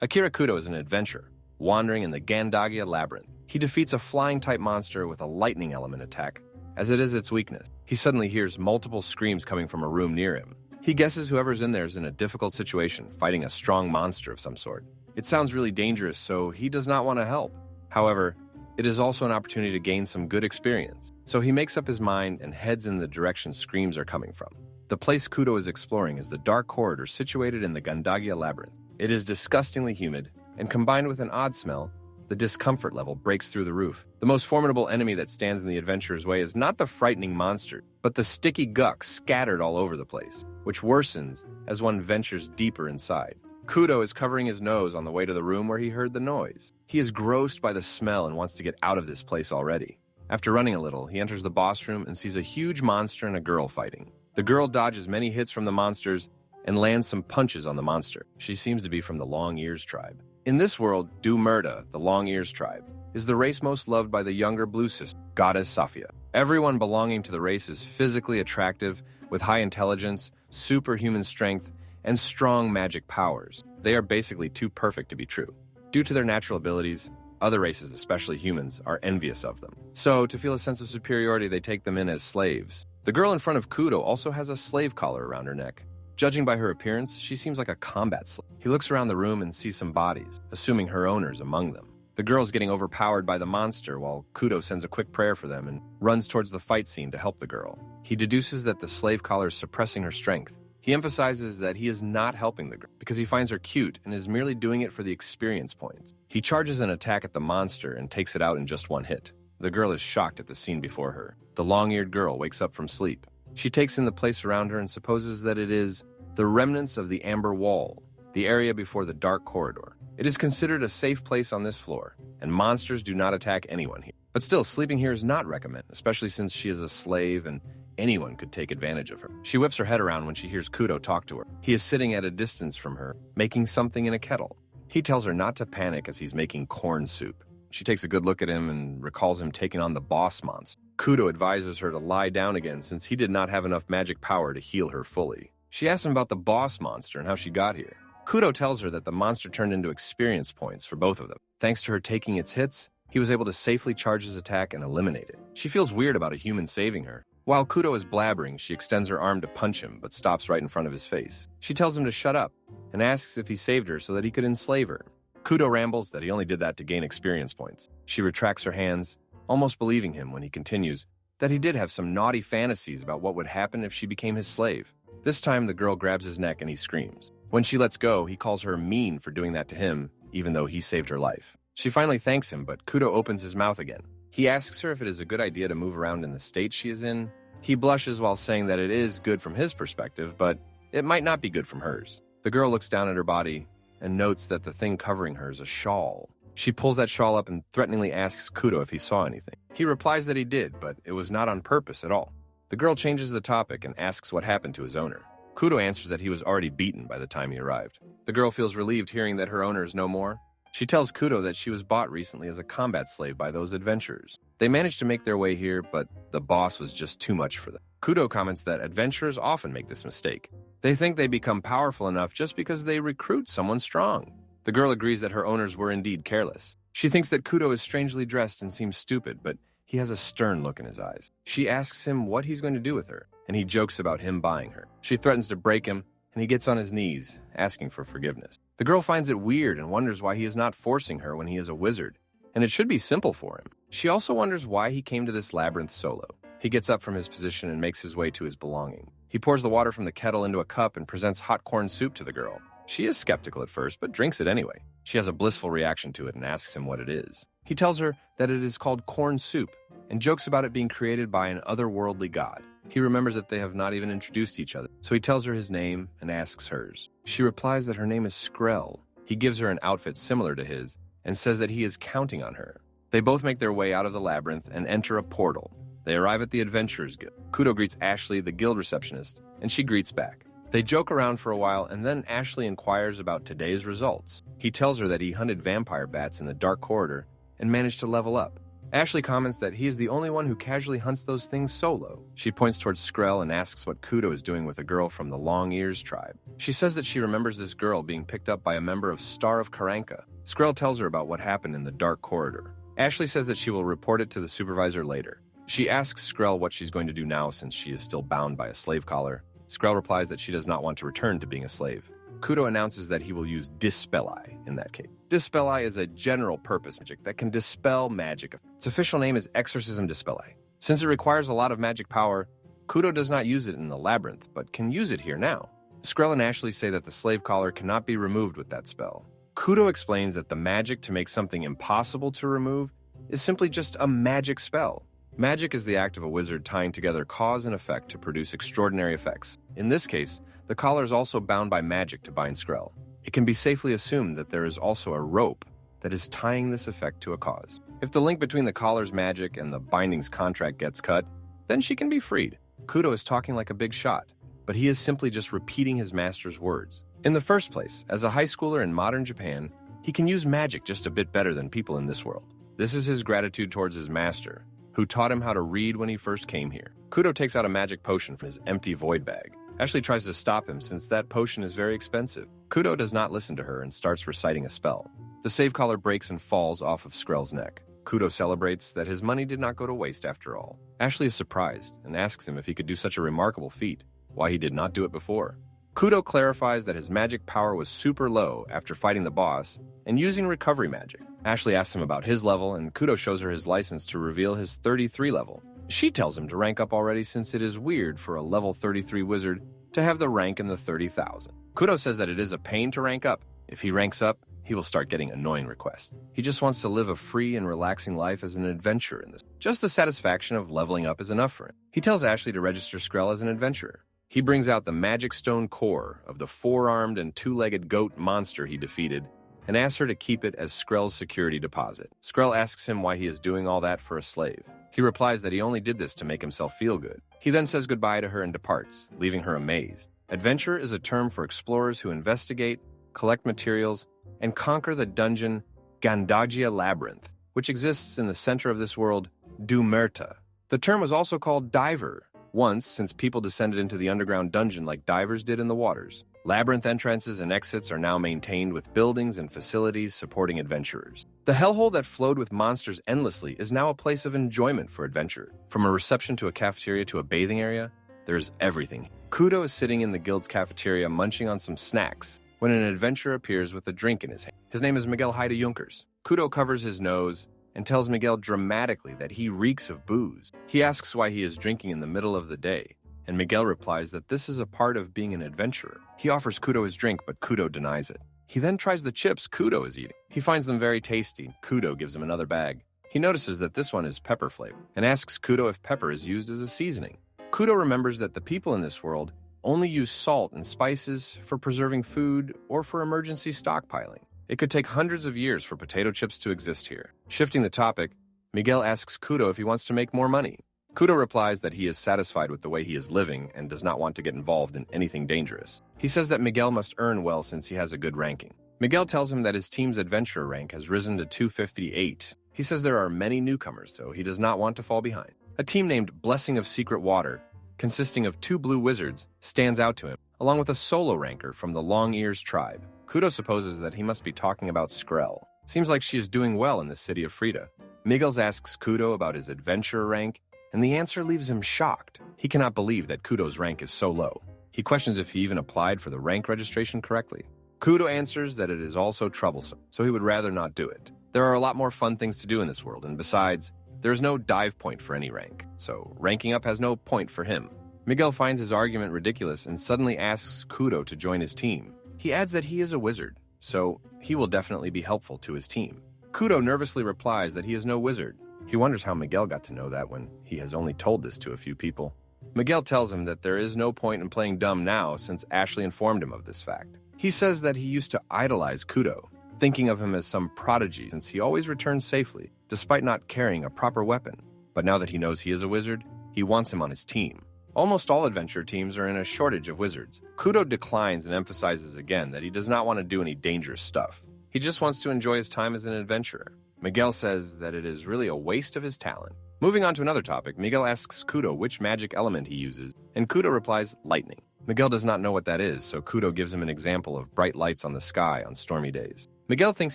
Akira Kudo is an adventurer, wandering in the Gandagia labyrinth. He defeats a flying-type monster with a lightning element attack, as it is its weakness. He suddenly hears multiple screams coming from a room near him. He guesses whoever's in there is in a difficult situation, fighting a strong monster of some sort. It sounds really dangerous, so he does not want to help. However, it is also an opportunity to gain some good experience. So he makes up his mind and heads in the direction screams are coming from. The place Kudo is exploring is the dark corridor situated in the Gandagia labyrinth. It is disgustingly humid, and combined with an odd smell, the discomfort level breaks through the roof. The most formidable enemy that stands in the adventurer's way is not the frightening monster, but the sticky guck scattered all over the place, which worsens as one ventures deeper inside. Kudo is covering his nose on the way to the room where he heard the noise. He is grossed by the smell and wants to get out of this place already. After running a little, he enters the boss room and sees a huge monster and a girl fighting. The girl dodges many hits from the monsters and lands some punches on the monster. She seems to be from the Long Ears tribe. In this world, Murda, the Long Ears tribe, is the race most loved by the younger blue sister, goddess Saphia. Everyone belonging to the race is physically attractive, with high intelligence, superhuman strength, and strong magic powers. They are basically too perfect to be true. Due to their natural abilities, other races, especially humans, are envious of them. So, to feel a sense of superiority, they take them in as slaves. The girl in front of Kudo also has a slave collar around her neck. Judging by her appearance, she seems like a combat slave. He looks around the room and sees some bodies, assuming her owner's among them. The girl's getting overpowered by the monster while Kudo sends a quick prayer for them and runs towards the fight scene to help the girl. He deduces that the slave collar is suppressing her strength. He emphasizes that he is not helping the girl because he finds her cute and is merely doing it for the experience points. He charges an attack at the monster and takes it out in just one hit. The girl is shocked at the scene before her. The long-eared girl wakes up from sleep. She takes in the place around her and supposes that it is the remnants of the Amber Wall, the area before the dark corridor. It is considered a safe place on this floor, and monsters do not attack anyone here. But still, sleeping here is not recommended, especially since she is a slave and anyone could take advantage of her. She whips her head around when she hears Kudo talk to her. He is sitting at a distance from her, making something in a kettle. He tells her not to panic as he's making corn soup. She takes a good look at him and recalls him taking on the boss monster. Kudo advises her to lie down again since he did not have enough magic power to heal her fully. She asks him about the boss monster and how she got here. Kudo tells her that the monster turned into experience points for both of them. Thanks to her taking its hits, he was able to safely charge his attack and eliminate it. She feels weird about a human saving her. While Kudo is blabbering, she extends her arm to punch him, but stops right in front of his face. She tells him to shut up, and asks if he saved her so that he could enslave her. Kudo rambles that he only did that to gain experience points. She retracts her hands, almost believing him when he continues that he did have some naughty fantasies about what would happen if she became his slave. This time, the girl grabs his neck and he screams. When she lets go, he calls her mean for doing that to him, even though he saved her life. She finally thanks him, but Kudo opens his mouth again. He asks her if it is a good idea to move around in the state she is in. He blushes while saying that it is good from his perspective, but it might not be good from hers. The girl looks down at her body and notes that the thing covering her is a shawl. She pulls that shawl up and threateningly asks Kudo if he saw anything. He replies that he did, but it was not on purpose at all. The girl changes the topic and asks what happened to his owner. Kudo answers that he was already beaten by the time he arrived. The girl feels relieved hearing that her owner is no more. She tells Kudo that she was bought recently as a combat slave by those adventurers. They managed to make their way here, but the boss was just too much for them. Kudo comments that adventurers often make this mistake. They think they become powerful enough just because they recruit someone strong. The girl agrees that her owners were indeed careless. She thinks that Kudo is strangely dressed and seems stupid, but he has a stern look in his eyes. She asks him what he's going to do with her, and he jokes about him buying her. She threatens to break him, and he gets on his knees, asking for forgiveness. The girl finds it weird and wonders why he is not forcing her when he is a wizard, and it should be simple for him. She also wonders why he came to this labyrinth solo. He gets up from his position and makes his way to his belonging. He pours the water from the kettle into a cup and presents hot corn soup to the girl. She is skeptical at first, but drinks it anyway. She has a blissful reaction to it and asks him what it is. He tells her that it is called corn soup, and jokes about it being created by an otherworldly god. He remembers that they have not even introduced each other, so he tells her his name and asks hers. She replies that her name is Skrell. He gives her an outfit similar to his, and says that he is counting on her. They both make their way out of the labyrinth and enter a portal. They arrive at the Adventurers Guild. Kudo greets Ashley, the guild receptionist, and she greets back. They joke around for a while, and then Ashley inquires about today's results. He tells her that he hunted vampire bats in the dark corridor and managed to level up. Ashley comments that he is the only one who casually hunts those things solo. She points towards Skrell and asks what Kudo is doing with a girl from the Long Ears tribe. She says that she remembers this girl being picked up by a member of Star of Karanka. Skrell tells her about what happened in the dark corridor. Ashley says that she will report it to the supervisor later. She asks Skrell what she's going to do now since she is still bound by a slave collar. Skrell replies that she does not want to return to being a slave. Kudo announces that he will use Dispel Eye in that case. Dispel Eye is a general-purpose magic that can dispel magic. Its official name is Exorcism Dispel Eye. Since it requires a lot of magic power, Kudo does not use it in the labyrinth, but can use it here now. Skrell and Ashley say that the slave collar cannot be removed with that spell. Kudo explains that the magic to make something impossible to remove is simply just a magic spell. Magic is the act of a wizard tying together cause and effect to produce extraordinary effects. In this case, the collar is also bound by magic to bind Skrell. It can be safely assumed that there is also a rope that is tying this effect to a cause. If the link between the collar's magic and the binding's contract gets cut, then she can be freed. Kudo is talking like a big shot, but he is simply just repeating his master's words. In the first place, as a high schooler in modern Japan, he can use magic just a bit better than people in this world. This is his gratitude towards his master, who taught him how to read when he first came here. Kudo takes out a magic potion from his empty void bag. Ashley tries to stop him since that potion is very expensive. Kudo does not listen to her and starts reciting a spell. The slave collar breaks and falls off of Skrell's neck. Kudo celebrates that his money did not go to waste after all. Ashley is surprised and asks him if he could do such a remarkable feat, why he did not do it before. Kudo clarifies that his magic power was super low after fighting the boss and using recovery magic. Ashley asks him about his level, and Kudo shows her his license to reveal his 33 level. She tells him to rank up already since it is weird for a level 33 wizard to have the rank in the 30,000. Kudo says that it is a pain to rank up. If he ranks up, he will start getting annoying requests. He just wants to live a free and relaxing life as an adventurer in this. Just the satisfaction of leveling up is enough for him. He tells Ashley to register Skrell as an adventurer. He brings out the magic stone core of the four-armed and two-legged goat monster he defeated and asks her to keep it as Skrell's security deposit. Skrell asks him why he is doing all that for a slave. He replies that he only did this to make himself feel good. He then says goodbye to her and departs, leaving her amazed. Adventure is a term for explorers who investigate, collect materials, and conquer the dungeon Gandagia Labyrinth, which exists in the center of this world, Dumerta. The term was also called diver, once since people descended into the underground dungeon like divers did in the waters. Labyrinth entrances and exits are now maintained with buildings and facilities supporting adventurers. The hellhole that flowed with monsters endlessly is now a place of enjoyment for adventure. From a reception to a cafeteria to a bathing area, there's everything. Kudo is sitting in the guild's cafeteria munching on some snacks when an adventurer appears with a drink in his hand. His name is Miguel Haida Junkers. Kudo covers his nose and tells Miguel dramatically that he reeks of booze. He asks why he is drinking in the middle of the day, and Miguel replies that this is a part of being an adventurer. He offers Kudo his drink, but Kudo denies it. He then tries the chips Kudo is eating. He finds them very tasty. Kudo gives him another bag. He notices that this one is pepper flavored and asks Kudo if pepper is used as a seasoning. Kudo remembers that the people in this world only use salt and spices for preserving food or for emergency stockpiling. It could take hundreds of years for potato chips to exist here. Shifting the topic, Miguel asks Kudo if he wants to make more money. Kudo replies that he is satisfied with the way he is living and does not want to get involved in anything dangerous. He says that Miguel must earn well since he has a good ranking. Miguel tells him that his team's adventurer rank has risen to 258. He says there are many newcomers, so he does not want to fall behind. A team named Blessing of Secret Water, consisting of 2 blue wizards, stands out to him, along with a solo ranker from the Long Ears tribe. Kudo supposes that he must be talking about Skrell. Seems like she is doing well in the city of Frida. Miguel asks Kudo about his adventurer rank, and the answer leaves him shocked. He cannot believe that Kudo's rank is so low. He questions if he even applied for the rank registration correctly. Kudo answers that it is also troublesome, so he would rather not do it. There are a lot more fun things to do in this world, and besides, there is no dive point for any rank, so ranking up has no point for him. Miguel finds his argument ridiculous and suddenly asks Kudo to join his team. He adds that he is a wizard, so he will definitely be helpful to his team. Kudo nervously replies that he is no wizard. He wonders how Miguel got to know that when he has only told this to a few people. Miguel tells him that there is no point in playing dumb now since Ashley informed him of this fact. He says that he used to idolize Kudo, thinking of him as some prodigy since he always returns safely, despite not carrying a proper weapon. But now that he knows he is a wizard, he wants him on his team. Almost all adventure teams are in a shortage of wizards. Kudo declines and emphasizes again that he does not want to do any dangerous stuff. He just wants to enjoy his time as an adventurer. Miguel says that it is really a waste of his talent. Moving on to another topic, Miguel asks Kudo which magic element he uses, and Kudo replies, lightning. Miguel does not know what that is, so Kudo gives him an example of bright lights on the sky on stormy days. Miguel thinks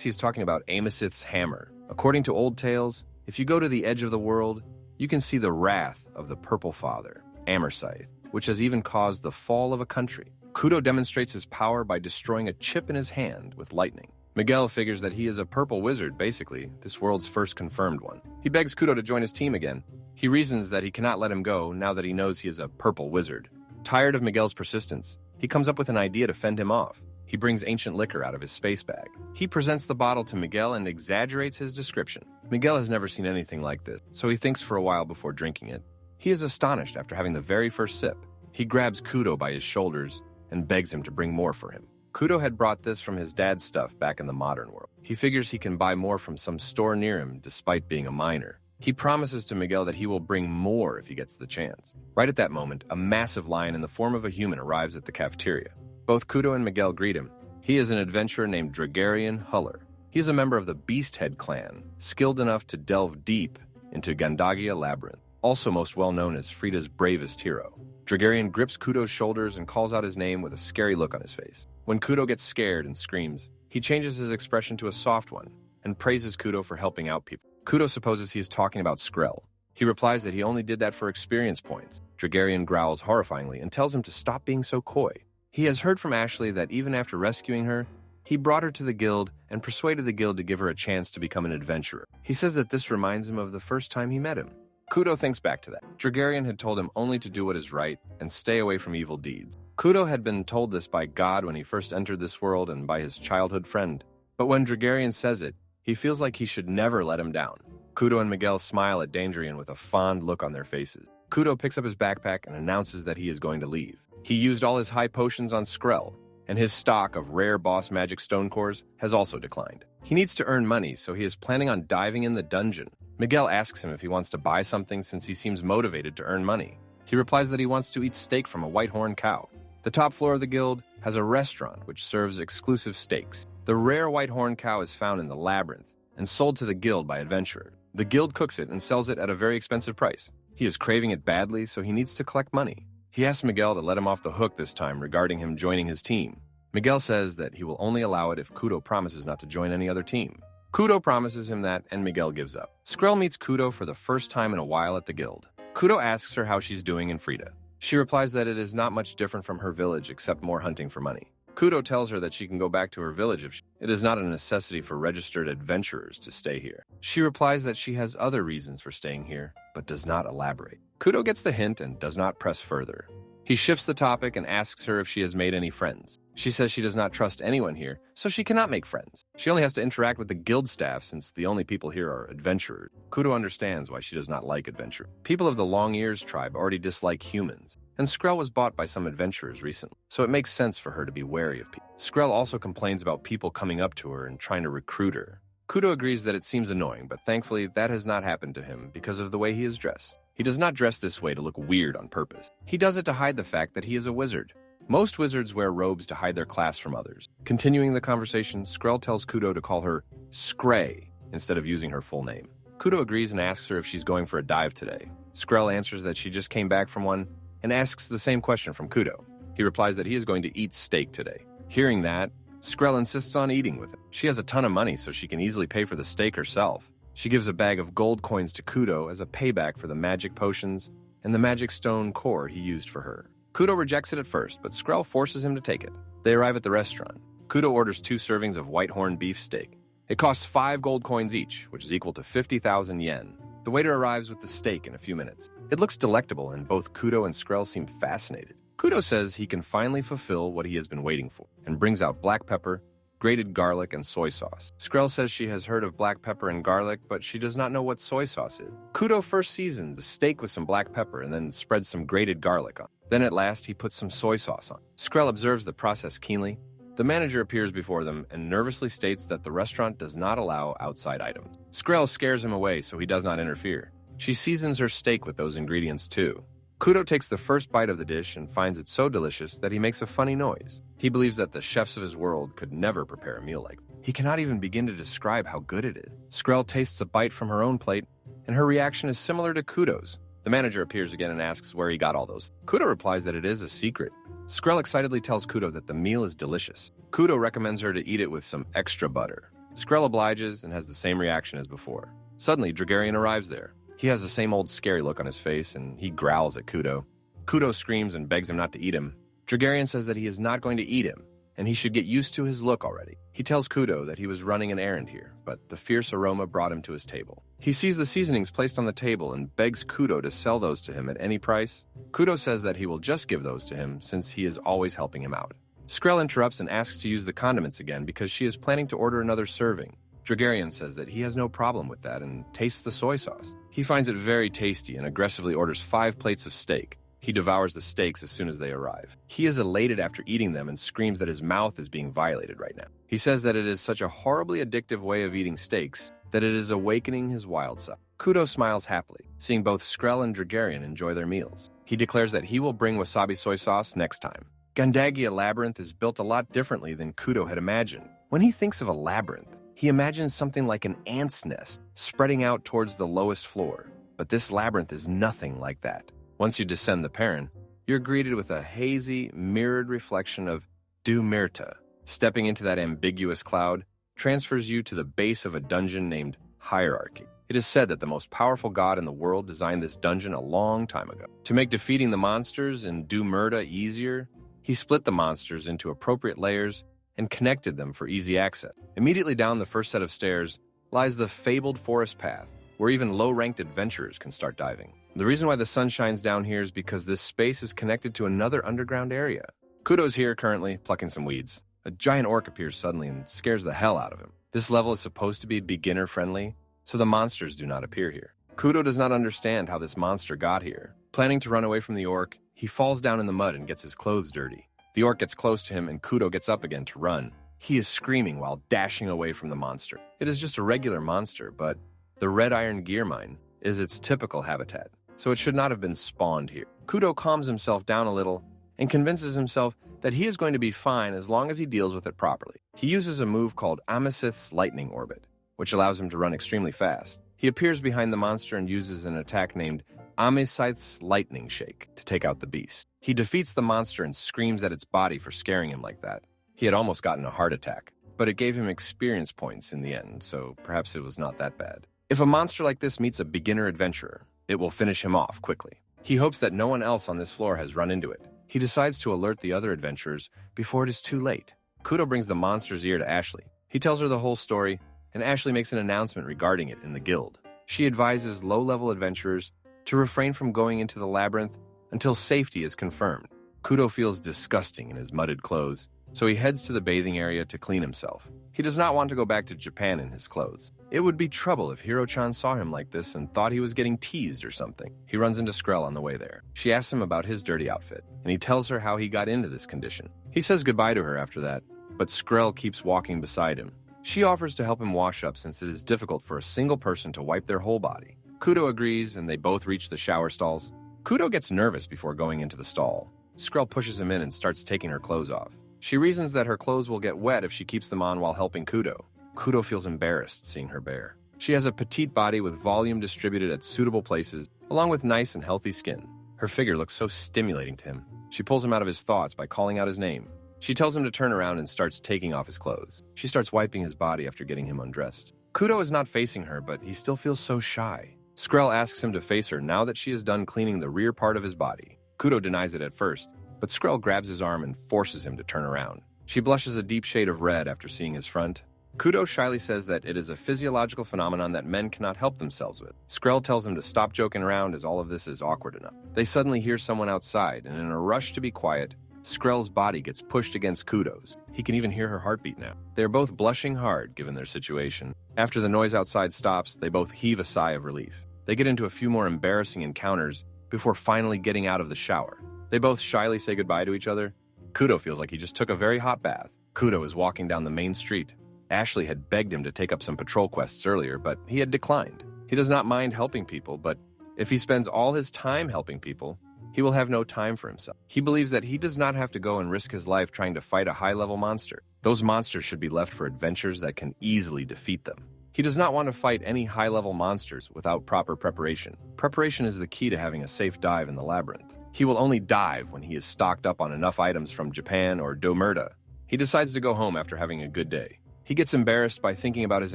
he's talking about Amosith's hammer. According to old tales, if you go to the edge of the world, you can see the wrath of the Purple Father, Amorsith, which has even caused the fall of a country. Kudo demonstrates his power by destroying a chip in his hand with lightning. Miguel figures that he is a purple wizard, basically, this world's first confirmed one. He begs Kudo to join his team again. He reasons that he cannot let him go now that he knows he is a purple wizard. Tired of Miguel's persistence, he comes up with an idea to fend him off. He brings ancient liquor out of his space bag. He presents the bottle to Miguel and exaggerates his description. Miguel has never seen anything like this, so he thinks for a while before drinking it. He is astonished after having the very first sip. He grabs Kudo by his shoulders and begs him to bring more for him. Kudo had brought this from his dad's stuff back in the modern world. He figures he can buy more from some store near him despite being a minor. He promises to Miguel that he will bring more if he gets the chance. Right at that moment, a massive lion in the form of a human arrives at the cafeteria. Both Kudo and Miguel greet him. He is an adventurer named Dragarian Huller. He is a member of the Beasthead clan, skilled enough to delve deep into Gandagia Labyrinth, also most well known as Frida's bravest hero. Dragarian grips Kudo's shoulders and calls out his name with a scary look on his face. When Kudo gets scared and screams, he changes his expression to a soft one and praises Kudo for helping out people. Kudo supposes he is talking about Skrell. He replies that he only did that for experience points. Dragarian growls horrifyingly and tells him to stop being so coy. He has heard from Ashley that even after rescuing her, he brought her to the guild and persuaded the guild to give her a chance to become an adventurer. He says that this reminds him of the first time he met him. Kudo thinks back to that. Dragarian had told him only to do what is right and stay away from evil deeds. Kudo had been told this by God when he first entered this world and by his childhood friend. But when Dragarian says it, he feels like he should never let him down. Kudo and Miguel smile at Dandrian with a fond look on their faces. Kudo picks up his backpack and announces that he is going to leave. He used all his high potions on Skrell, and his stock of rare boss magic stone cores has also declined. He needs to earn money, so he is planning on diving in the dungeon. Miguel asks him if he wants to buy something since he seems motivated to earn money. He replies that he wants to eat steak from a white-horned cow. The top floor of the guild has a restaurant which serves exclusive steaks. The rare white-horned cow is found in the labyrinth and sold to the guild by adventurers. The guild cooks it and sells it at a very expensive price. He is craving it badly, so he needs to collect money. He asks Miguel to let him off the hook this time regarding him joining his team. Miguel says that he will only allow it if Kudo promises not to join any other team. Kudo promises him that, and Miguel gives up. Skrell meets Kudo for the first time in a while at the guild. Kudo asks her how she's doing in Frida. She replies that it is not much different from her village except more hunting for money. Kudo tells her that she can go back to her village if it is not a necessity for registered adventurers to stay here. She replies that she has other reasons for staying here, but does not elaborate. Kudo gets the hint and does not press further. He shifts the topic and asks her if she has made any friends. She says she does not trust anyone here, so she cannot make friends. She only has to interact with the guild staff since the only people here are adventurers. Kudo understands why she does not like adventure. People of the Long Ears tribe already dislike humans, and Skrell was bought by some adventurers recently, so it makes sense for her to be wary of people. Skrell also complains about people coming up to her and trying to recruit her. Kudo agrees that it seems annoying, but thankfully that has not happened to him because of the way he is dressed. He does not dress this way to look weird on purpose. He does it to hide the fact that he is a wizard. Most wizards wear robes to hide their class from others. Continuing the conversation, Skrell tells Kudo to call her Skray instead of using her full name. Kudo agrees and asks her if she's going for a dive today. Skrell answers that she just came back from one and asks the same question from Kudo. He replies that he is going to eat steak today. Hearing that, Skrell insists on eating with him. She has a ton of money, so she can easily pay for the steak herself. She gives a bag of gold coins to Kudo as a payback for the magic potions and the magic stone core he used for her. Kudo rejects it at first, but Skrell forces him to take it. They arrive at the restaurant. Kudo orders 2 servings of white-horn beef steak. It costs 5 gold coins each, which is equal to 50,000 yen. The waiter arrives with the steak in a few minutes. It looks delectable, and both Kudo and Skrell seem fascinated. Kudo says he can finally fulfill what he has been waiting for, and brings out black pepper, grated garlic, and soy sauce. Skrell says she has heard of black pepper and garlic, but she does not know what soy sauce is. Kudo first seasons the steak with some black pepper and then spreads some grated garlic on. Then at last, he puts some soy sauce on. Skrell observes the process keenly. The manager appears before them and nervously states that the restaurant does not allow outside items. Skrell scares him away so he does not interfere. She seasons her steak with those ingredients too. Kudo takes the first bite of the dish and finds it so delicious that he makes a funny noise. He believes that the chefs of his world could never prepare a meal like that. He cannot even begin to describe how good it is. Skrell tastes a bite from her own plate, and her reaction is similar to Kudo's. The manager appears again and asks where he got all those. Kudo replies that it is a secret. Skrell excitedly tells Kudo that the meal is delicious. Kudo recommends her to eat it with some extra butter. Skrell obliges and has the same reaction as before. Suddenly, Dronzer arrives there. He has the same old scary look on his face, and he growls at Kudo. Kudo screams and begs him not to eat him. Dronzer says that he is not going to eat him, and he should get used to his look already. He tells Kudo that he was running an errand here, but the fierce aroma brought him to his table. He sees the seasonings placed on the table and begs Kudo to sell those to him at any price. Kudo says that he will just give those to him since he is always helping him out. Skrell interrupts and asks to use the condiments again because she is planning to order another serving. Dronzer says that he has no problem with that and tastes the soy sauce. He finds it very tasty and aggressively orders 5 plates of steak. He devours the steaks as soon as they arrive. He is elated after eating them and screams that his mouth is being violated right now. He says that it is such a horribly addictive way of eating steaks that it is awakening his wild side. Kudo smiles happily, seeing both Skrell and Dronzer enjoy their meals. He declares that he will bring wasabi soy sauce next time. Gandagia Labyrinth is built a lot differently than Kudo had imagined. When he thinks of a labyrinth, he imagines something like an ant's nest spreading out towards the lowest floor. But this labyrinth is nothing like that. Once you descend the Perron, you're greeted with a hazy, mirrored reflection of Dumirta. Stepping into that ambiguous cloud transfers you to the base of a dungeon named Hierarchy. It is said that the most powerful god in the world designed this dungeon a long time ago. To make defeating the monsters in Dumirta easier, he split the monsters into appropriate layers and connected them for easy access. Immediately down the first set of stairs lies the fabled forest path, where even low-ranked adventurers can start diving. The reason why the sun shines down here is because this space is connected to another underground area. Kudo's here currently, plucking some weeds. A giant orc appears suddenly and scares the hell out of him. This level is supposed to be beginner-friendly, so the monsters do not appear here. Kudo does not understand how this monster got here. Planning to run away from the orc, he falls down in the mud and gets his clothes dirty. The orc gets close to him and Kudo gets up again to run. He is screaming while dashing away from the monster. It is just a regular monster, but the red iron gear mine is its typical habitat, so it should not have been spawned here. Kudo calms himself down a little and convinces himself that he is going to be fine as long as he deals with it properly. He uses a move called Amethyst's Lightning Orbit, which allows him to run extremely fast. He appears behind the monster and uses an attack named Amethyst's Lightning Shake to take out the beast. He defeats the monster and screams at its body for scaring him like that. He had almost gotten a heart attack, but it gave him experience points in the end, so perhaps it was not that bad. If a monster like this meets a beginner adventurer, it will finish him off quickly. He hopes that no one else on this floor has run into it. He decides to alert the other adventurers before it is too late. Kudo brings the monster's ear to Ashley. He tells her the whole story, and Ashley makes an announcement regarding it in the guild. She advises low-level adventurers to refrain from going into the labyrinth until safety is confirmed. Kudo feels disgusting in his mudded clothes, so he heads to the bathing area to clean himself. He does not want to go back to Japan in his clothes. It would be trouble if Hiro-chan saw him like this and thought he was getting teased or something. He runs into Skrell on the way there. She asks him about his dirty outfit, and he tells her how he got into this condition. He says goodbye to her after that, but Skrell keeps walking beside him. She offers to help him wash up since it is difficult for a single person to wipe their whole body. Kudo agrees, and they both reach the shower stalls. Kudo gets nervous before going into the stall. Skrell pushes him in and starts taking her clothes off. She reasons that her clothes will get wet if she keeps them on while helping Kudo. Kudo feels embarrassed seeing her bare. She has a petite body with volume distributed at suitable places, along with nice and healthy skin. Her figure looks so stimulating to him. She pulls him out of his thoughts by calling out his name. She tells him to turn around and starts taking off his clothes. She starts wiping his body after getting him undressed. Kudo is not facing her, but he still feels so shy. Skrell asks him to face her now that she is done cleaning the rear part of his body. Kudo denies it at first, but Skrell grabs his arm and forces him to turn around. She blushes a deep shade of red after seeing his front. Kudo shyly says that it is a physiological phenomenon that men cannot help themselves with. Skrell tells him to stop joking around as all of this is awkward enough. They suddenly hear someone outside, and in a rush to be quiet, Skrell's body gets pushed against Kudo's. He can even hear her heartbeat now. They are both blushing hard given their situation. After the noise outside stops, they both heave a sigh of relief. They get into a few more embarrassing encounters before finally getting out of the shower. They both shyly say goodbye to each other. Kudo feels like he just took a very hot bath. Kudo is walking down the main street. Ashley had begged him to take up some patrol quests earlier, but he had declined. He does not mind helping people, but if he spends all his time helping people, he will have no time for himself. He believes that he does not have to go and risk his life trying to fight a high-level monster. Those monsters should be left for adventures that can easily defeat them. He does not want to fight any high-level monsters without proper preparation. Preparation is the key to having a safe dive in the labyrinth. He will only dive when he is stocked up on enough items from Japan or Domerda. He decides to go home after having a good day. He gets embarrassed by thinking about his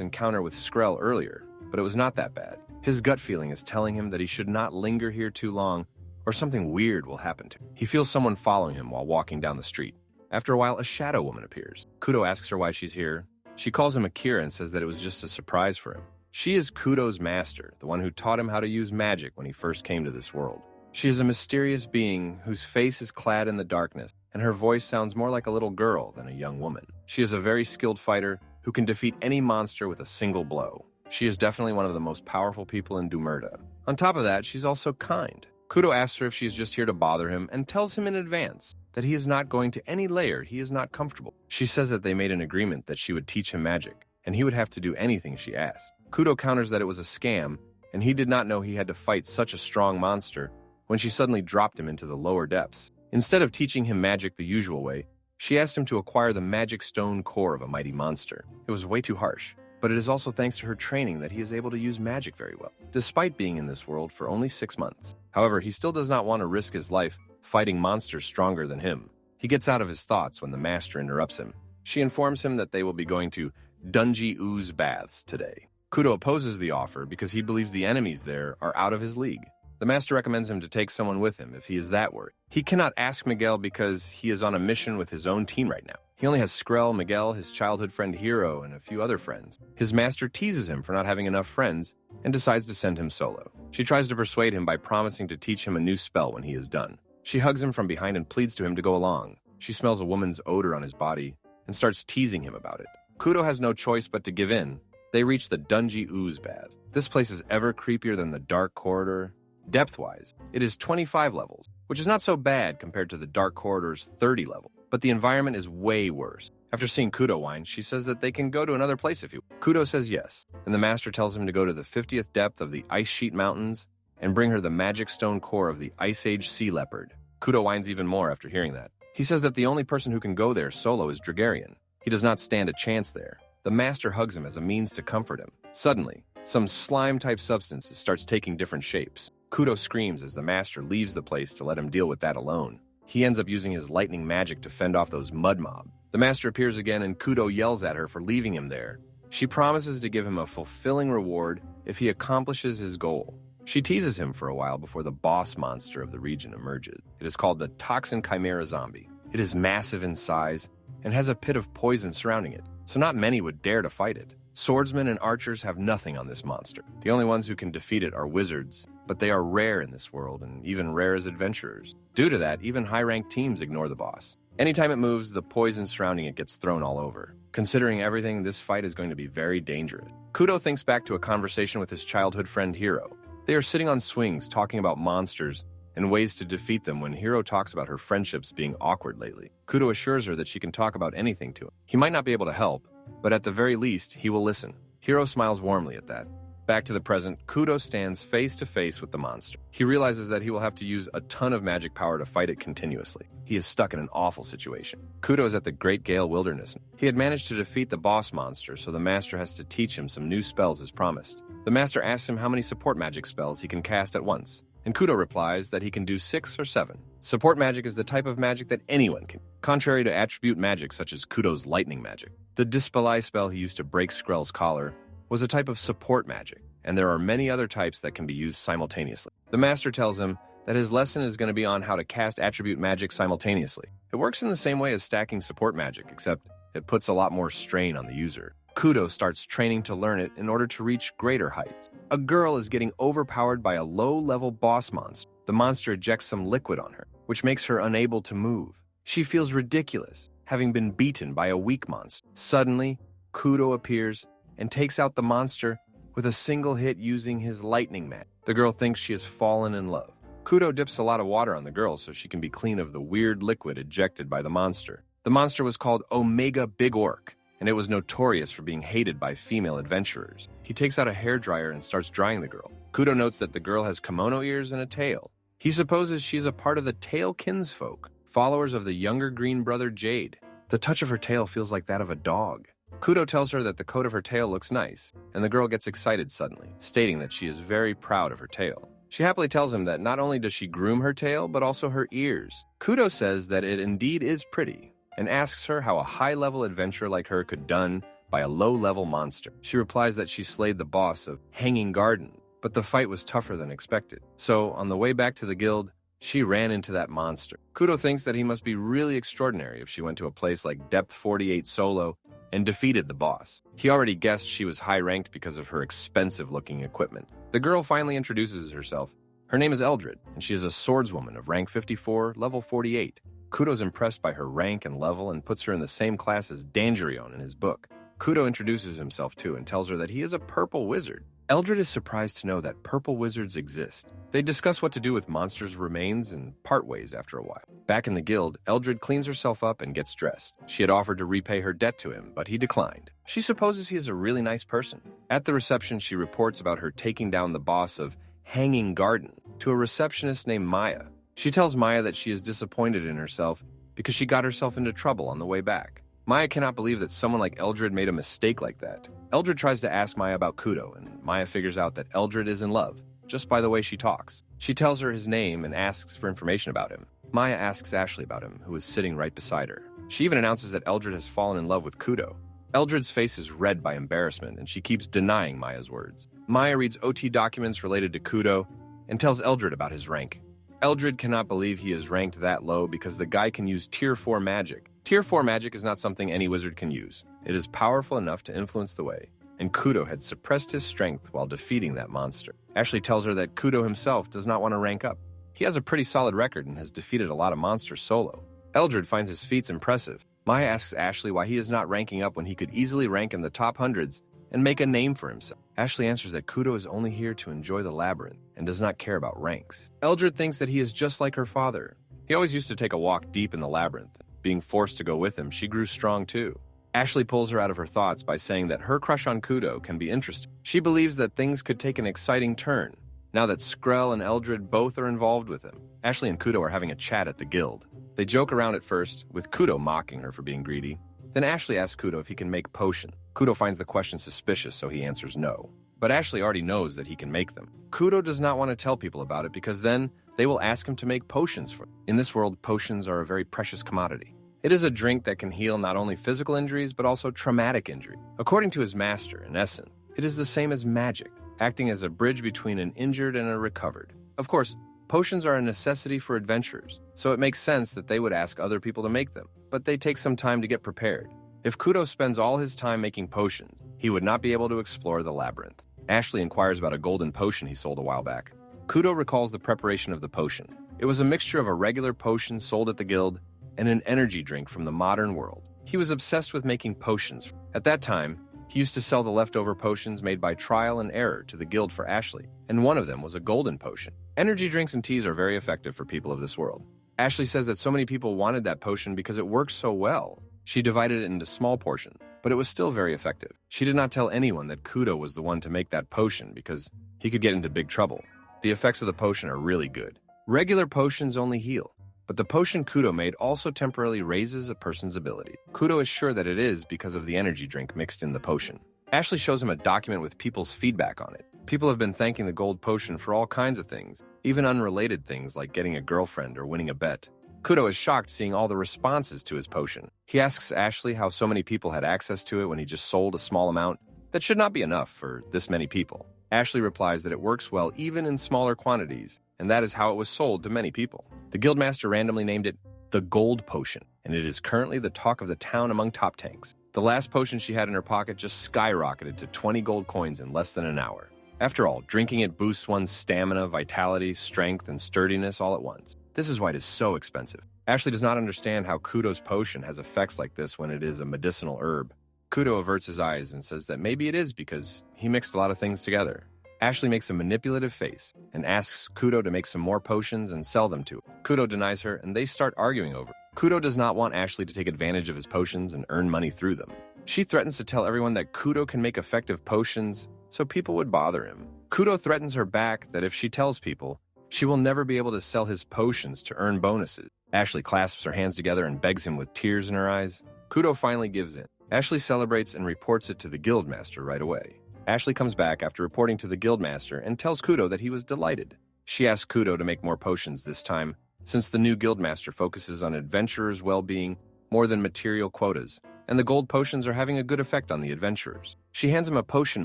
encounter with Skrell earlier, but it was not that bad. His gut feeling is telling him that he should not linger here too long, or something weird will happen to him. He feels someone following him while walking down the street. After a while, a shadow woman appears. Kudo asks her why she's here. She calls him Akira and says that it was just a surprise for him. She is Kudo's master, the one who taught him how to use magic when he first came to this world. She is a mysterious being whose face is clad in the darkness, and her voice sounds more like a little girl than a young woman. She is a very skilled fighter who can defeat any monster with a single blow. She is definitely one of the most powerful people in Domerda. On top of that, she's also kind. Kudo asks her if she is just here to bother him and tells him in advance that he is not going to any lair he is not comfortable. She says that they made an agreement that she would teach him magic, and he would have to do anything she asked. Kudo counters that it was a scam, and he did not know he had to fight such a strong monster when she suddenly dropped him into the lower depths. Instead of teaching him magic the usual way, she asked him to acquire the magic stone core of a mighty monster. It was way too harsh, but it is also thanks to her training that he is able to use magic very well, despite being in this world for only 6 months. However, he still does not want to risk his life fighting monsters stronger than him. He gets out of his thoughts when the master interrupts him. She informs him that they will be going to Dungy Ooze Baths today. Kudo opposes the offer because he believes the enemies there are out of his league. The master recommends him to take someone with him if he is that worried. He cannot ask Miguel because he is on a mission with his own team right now. He only has Skrell, Miguel, his childhood friend Hiro, and a few other friends. His master teases him for not having enough friends and decides to send him solo. She tries to persuade him by promising to teach him a new spell when he is done. She hugs him from behind and pleads to him to go along. She smells a woman's odor on his body and starts teasing him about it. Kudo has no choice but to give in. They reach the Dungy Ooze Bath. This place is ever creepier than the Dark Corridor. Depth-wise, it is 25 levels, which is not so bad compared to the Dark Corridor's 30 level, but the environment is way worse. After seeing Kudo whine, she says that they can go to another place if you want. Kudo says yes, and the master tells him to go to the 50th depth of the Ice Sheet Mountains and bring her the magic stone core of the Ice Age Sea Leopard. Kudo whines even more after hearing that. He says that the only person who can go there solo is Dragarian. He does not stand a chance there. The master hugs him as a means to comfort him. Suddenly, some slime-type substance starts taking different shapes. Kudo screams as the master leaves the place to let him deal with that alone. He ends up using his lightning magic to fend off those mud mob. The master appears again and Kudo yells at her for leaving him there. She promises to give him a fulfilling reward if he accomplishes his goal. She teases him for a while before the boss monster of the region emerges. It is called the Toxin Chimera Zombie. It is massive in size and has a pit of poison surrounding it, so not many would dare to fight it. Swordsmen and archers have nothing on this monster. The only ones who can defeat it are wizards, but they are rare in this world and even rare as adventurers. Due to that, even high-ranked teams ignore the boss. Anytime it moves, the poison surrounding it gets thrown all over. Considering everything, this fight is going to be very dangerous. Kudo thinks back to a conversation with his childhood friend Hiro. They are sitting on swings talking about monsters and ways to defeat them when Hiro talks about her friendships being awkward lately. Kudo assures her that she can talk about anything to him. He might not be able to help, but at the very least, he will listen. Hiro smiles warmly at that. Back to the present, Kudo stands face to face with the monster. He realizes that he will have to use a ton of magic power to fight it continuously. He is stuck in an awful situation. Kudo is at the Great Gale Wilderness. He had managed to defeat the boss monster, so the master has to teach him some new spells as promised. The master asks him how many support magic spells he can cast at once, and Kudo replies that he can do 6 or 7. Support magic is the type of magic that anyone can, contrary to attribute magic such as Kudo's lightning magic. The Dispelai spell he used to break Skrell's collar was a type of support magic, and there are many other types that can be used simultaneously. The master tells him that his lesson is going to be on how to cast attribute magic simultaneously. It works in the same way as stacking support magic, except it puts a lot more strain on the user. Kudo starts training to learn it in order to reach greater heights. A girl is getting overpowered by a low-level boss monster. The monster ejects some liquid on her, which makes her unable to move. She feels ridiculous, having been beaten by a weak monster. Suddenly, Kudo appears and takes out the monster with a single hit using his lightning magic. The girl thinks she has fallen in love. Kudo dips a lot of water on the girl so she can be clean of the weird liquid ejected by the monster. The monster was called Omega Big Orc, and it was notorious for being hated by female adventurers. He takes out a hairdryer and starts drying the girl. Kudo notes that the girl has kimono ears and a tail. He supposes she's a part of the tail kinsfolk, followers of the younger green brother Jade. The touch of her tail feels like that of a dog. Kudo tells her that the coat of her tail looks nice, and the girl gets excited suddenly, stating that she is very proud of her tail. She happily tells him that not only does she groom her tail, but also her ears. Kudo says that it indeed is pretty, and asks her how a high-level adventurer like her could done by a low-level monster. She replies that she slayed the boss of Hanging Garden, but the fight was tougher than expected. So, on the way back to the guild, she ran into that monster. Kudo thinks that he must be really extraordinary if she went to a place like Depth 48 solo and defeated the boss. He already guessed she was high-ranked because of her expensive-looking equipment. The girl finally introduces herself. Her name is Eldred, and she is a swordswoman of rank 54, level 48. Kudo's impressed by her rank and level and puts her in the same class as Dandelion in his book. Kudo introduces himself too and tells her that he is a purple wizard. Eldred is surprised to know that purple wizards exist. They discuss what to do with monsters' remains and part ways after a while. Back in the guild, Eldred cleans herself up and gets dressed. She had offered to repay her debt to him, but he declined. She supposes he is a really nice person. At the reception, she reports about her taking down the boss of Hanging Garden to a receptionist named Maya. She tells Maya that she is disappointed in herself because she got herself into trouble on the way back. Maya cannot believe that someone like Eldred made a mistake like that. Eldred tries to ask Maya about Kudo, and Maya figures out that Eldred is in love, just by the way she talks. She tells her his name and asks for information about him. Maya asks Ashley about him, who is sitting right beside her. She even announces that Eldred has fallen in love with Kudo. Eldred's face is red by embarrassment, and she keeps denying Maya's words. Maya reads OT documents related to Kudo and tells Eldred about his rank. Eldred cannot believe he is ranked that low because the guy can use Tier 4 magic. Tier 4 magic is not something any wizard can use. It is powerful enough to influence the way, and Kudo had suppressed his strength while defeating that monster. Ashley tells her that Kudo himself does not want to rank up. He has a pretty solid record and has defeated a lot of monsters solo. Eldred finds his feats impressive. Maya asks Ashley why he is not ranking up when he could easily rank in the top hundreds and make a name for himself. Ashley answers that Kudo is only here to enjoy the labyrinth and does not care about ranks. Eldred thinks that he is just like her father. He always used to take a walk deep in the labyrinth. Being forced to go with him, she grew strong too. Ashley pulls her out of her thoughts by saying that her crush on Kudo can be interesting. She believes that things could take an exciting turn, now that Skrell and Eldred both are involved with him. Ashley and Kudo are having a chat at the guild. They joke around at first, with Kudo mocking her for being greedy. Then Ashley asks Kudo if he can make potions. Kudo finds the question suspicious, so he answers no. But Ashley already knows that he can make them. Kudo does not want to tell people about it because then they will ask him to make potions for them. In this world, potions are a very precious commodity. It is a drink that can heal not only physical injuries, but also traumatic injury. According to his master, in essence, it is the same as magic, acting as a bridge between an injured and a recovered. Of course, potions are a necessity for adventurers, so it makes sense that they would ask other people to make them, but they take some time to get prepared. If Kudo spends all his time making potions, he would not be able to explore the labyrinth. Ashley inquires about a golden potion he sold a while back. Kudo recalls the preparation of the potion. It was a mixture of a regular potion sold at the guild and an energy drink from the modern world. He was obsessed with making potions. At that time, he used to sell the leftover potions made by trial and error to the guild for Ashley, and one of them was a golden potion. Energy drinks and teas are very effective for people of this world. Ashley says that so many people wanted that potion because it works so well. She divided it into small portions, but it was still very effective. She did not tell anyone that Kudo was the one to make that potion because he could get into big trouble. The effects of the potion are really good. Regular potions only heal, but the potion Kudo made also temporarily raises a person's ability. Kudo is sure that it is because of the energy drink mixed in the potion. Ashley shows him a document with people's feedback on it. People have been thanking the gold potion for all kinds of things, even unrelated things like getting a girlfriend or winning a bet. Kudo is shocked seeing all the responses to his potion. He asks Ashley how so many people had access to it when he just sold a small amount that should not be enough for this many people. Ashley replies that it works well even in smaller quantities, and that is how it was sold to many people. The guildmaster randomly named it the Gold Potion, and it is currently the talk of the town among top tanks. The last potion she had in her pocket just skyrocketed to 20 gold coins in less than an hour. After all, drinking it boosts one's stamina, vitality, strength, and sturdiness all at once. This is why it is so expensive. Ashley does not understand how Kudo's potion has effects like this when it is a medicinal herb. Kudo averts his eyes and says that maybe it is because he mixed a lot of things together. Ashley makes a manipulative face and asks Kudo to make some more potions and sell them to her. Kudo denies her and they start arguing over it. Kudo does not want Ashley to take advantage of his potions and earn money through them. She threatens to tell everyone that Kudo can make effective potions so people would bother him. Kudo threatens her back that if she tells people, She will never be able to sell his potions to earn bonuses. Ashley clasps her hands together and begs him with tears in her eyes. Kudo finally gives in. Ashley celebrates and reports it to the guildmaster right away. Ashley comes back after reporting to the guildmaster and tells Kudo that he was delighted. She asks Kudo to make more potions this time, since the new guildmaster focuses on adventurers' well-being more than material quotas, and the gold potions are having a good effect on the adventurers. She hands him a Potion